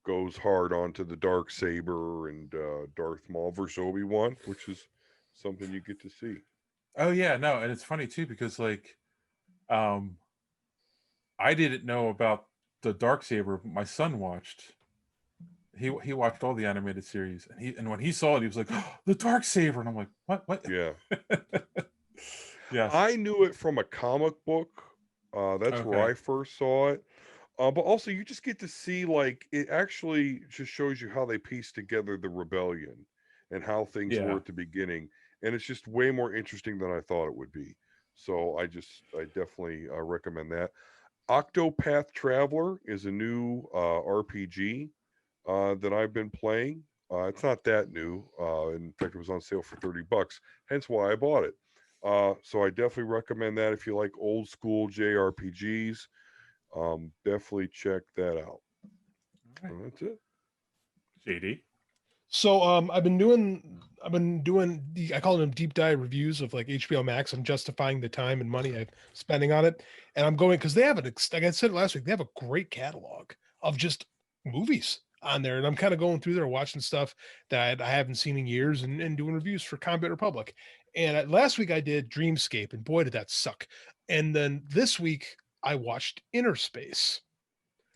Goes hard onto the Darksaber and Darth Maul versus Obi-Wan, which is something you get to see. Oh yeah, no, and it's funny too because, like, I didn't know about the Darksaber. My son watched. He watched all the animated series, and when he saw it, he was like, oh, "The Darksaber," and I'm like, "What?" Yeah. Yeah, I knew it from a comic book. That's where I first saw it. But also, you just get to see, like, it actually just shows you how they piece together the rebellion and how things were at the beginning. And it's just way more interesting than I thought it would be. So I definitely recommend that. Octopath Traveler is a new RPG that I've been playing. It's not that new. In fact, it was on sale for $30, hence why I bought it. So I definitely recommend that if you like old school JRPGs. Definitely check that out. Right. And that's it. JD. So I've been doing I call them deep dive reviews of like HBO Max. I'm justifying the time and money I'm spending on it, and I'm going because they have like I said last week, they have a great catalog of just movies on there, and I'm kind of going through there watching stuff that I haven't seen in years and doing reviews for Combat Republic. And last week I did Dreamscape, and boy did that suck. And then this week I watched Inner Space.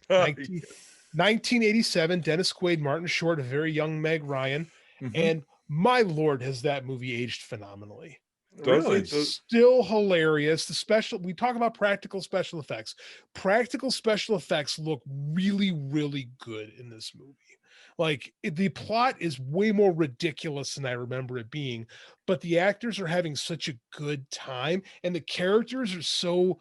19 1987, Dennis Quaid, Martin Short, a very young Meg Ryan. And my Lord, has that movie aged phenomenally. Really? It's still hilarious. We talk about practical special effects. Practical special effects look really, really good in this movie. Like the plot is way more ridiculous than I remember it being, but the actors are having such a good time and the characters are so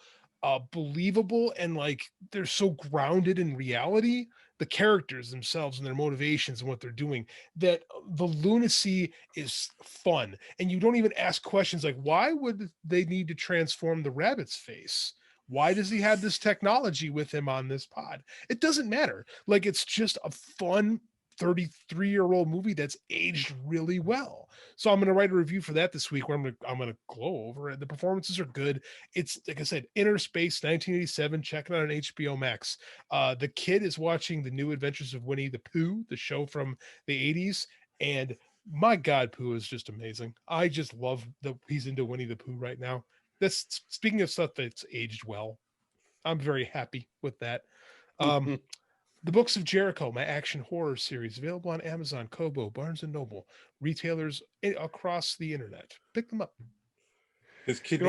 believable and like they're so grounded in reality, the characters themselves and their motivations and what they're doing, that the lunacy is fun. And you don't even ask questions like, why would they need to transform the rabbit's face? Why does he have this technology with him on this pod? It doesn't matter. Like, it's just a fun 33-year-old movie that's aged really well. So I'm going to write a review for that this week where I'm going to glow over it. The performances are good. It's like I said, Inner Space 1987. Check it out on HBO Max. The kid is watching The New Adventures of Winnie the Pooh, the show from the 80s, and my God, Pooh is just amazing. I just love that he's into Winnie the Pooh right now. That's speaking of stuff that's aged well. I'm very happy with that. The Books of Jericho, my action horror series, available on Amazon, Kobo, Barnes and Noble, retailers across the internet. Pick them up. His kid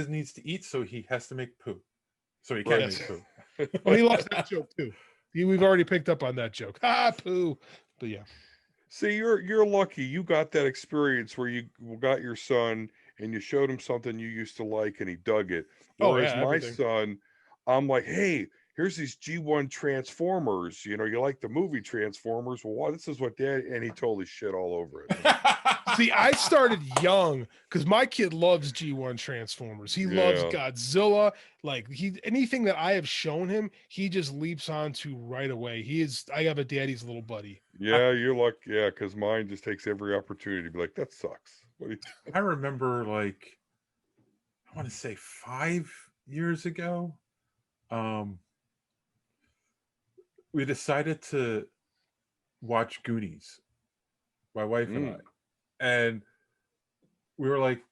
needs to eat, so he has to make poo. So he can make poo. Oh, he loves that joke too. We've already picked up on that joke. Poo. But yeah. See, you're lucky. You got that experience where you got your son and you showed him something you used to like and he dug it. Whereas my son, I'm like, hey, here's these G1 Transformers. You know, you like the movie Transformers? Well, this is what Dad, and he totally shit all over it. See, I started young because my kid loves G1 Transformers. He loves Godzilla. Like anything that I have shown him, he just leaps onto right away. I have a daddy's little buddy. Yeah, you're lucky. Yeah, because mine just takes every opportunity to be like, that sucks. I remember, like, I want to say 5 years ago, we decided to watch Goonies, my wife and I, and we were like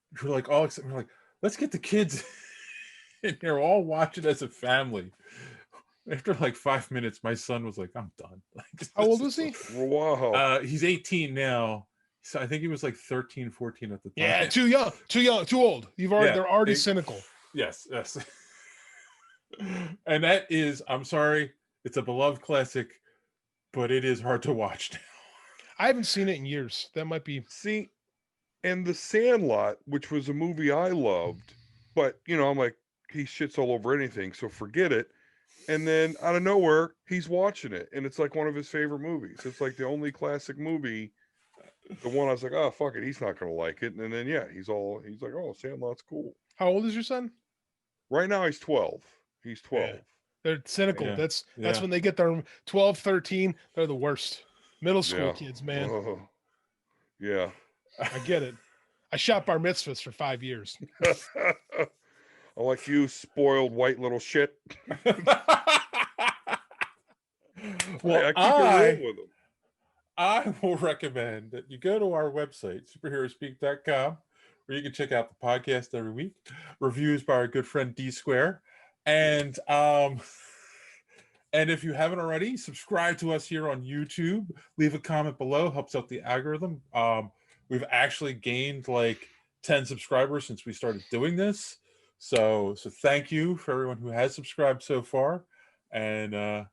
all excited. We're like, let's get the kids in here, all watch it as a family. After like 5 minutes, my son was like, I'm done. Like, how old was he? Wow. He's 18 now. So I think he was like 13, 14 at the time. Yeah, too young, too old. They're already cynical. Yes. And that is, I'm sorry, it's a beloved classic, but it is hard to watch now. I haven't seen it in years. That might be. See, and The Sandlot, which was a movie I loved, but I'm like, he shits all over anything, so forget it. And then out of nowhere, he's watching it, and it's like one of his favorite movies. It's like the only classic movie. The one I was like, oh fuck it, he's not gonna like it. And then he's like, oh, Sandlot's cool. How old is your son? Right now he's 12. He's 12. Yeah. They're cynical. Yeah. That's when they get their 12, 13. They're the worst. Middle school kids, man. Yeah. I get it. I shot bar mitzvahs for 5 years. I like you, spoiled white little shit. Well, I keep it real with them. I will recommend that you go to our website, superheroespeak.com, where you can check out the podcast every week, reviews by our good friend D Square, and if you haven't already, subscribe to us here on YouTube. Leave a comment below, helps out the algorithm. We've actually gained like 10 subscribers since we started doing this, so thank you for everyone who has subscribed so far, and I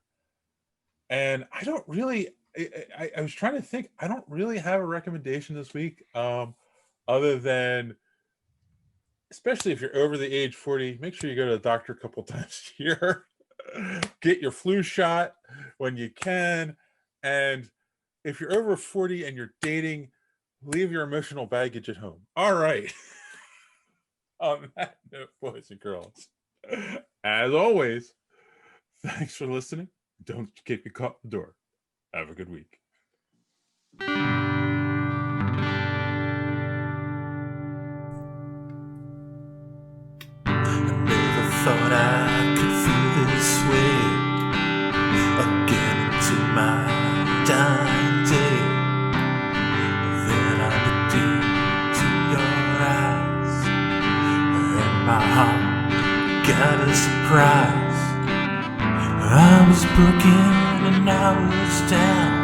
don't really. I was trying to think. I don't really have a recommendation this week, other than, especially if you're over the age 40, make sure you go to the doctor a couple times a year. Get your flu shot when you can, and if you're over 40 and you're dating, leave your emotional baggage at home. All right. On that note, boys and girls, as always, thanks for listening. Don't keep your caught the door. Have a good week. Never thought I could feel this way again into my dying day. Then I looked into your eyes, and my heart got a surprise. I was broken and I was down.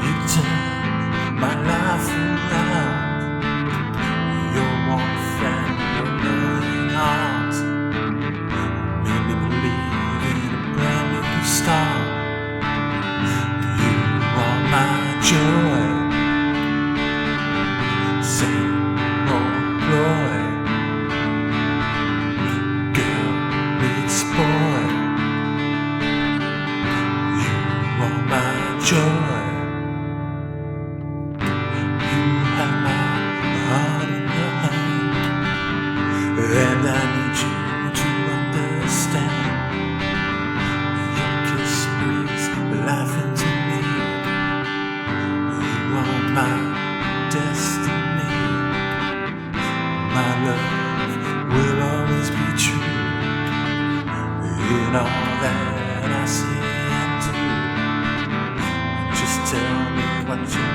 You turned my life around. Your warmth and your loving arms made me believe in a brand new start. You are my joy, same old ploy. Girl meets boy, you are my joy. You have my heart in your hand, and I need you to understand. Your kiss breathes life into me. You are my destiny. My love will always be true in all that I say and do. Just tell me what you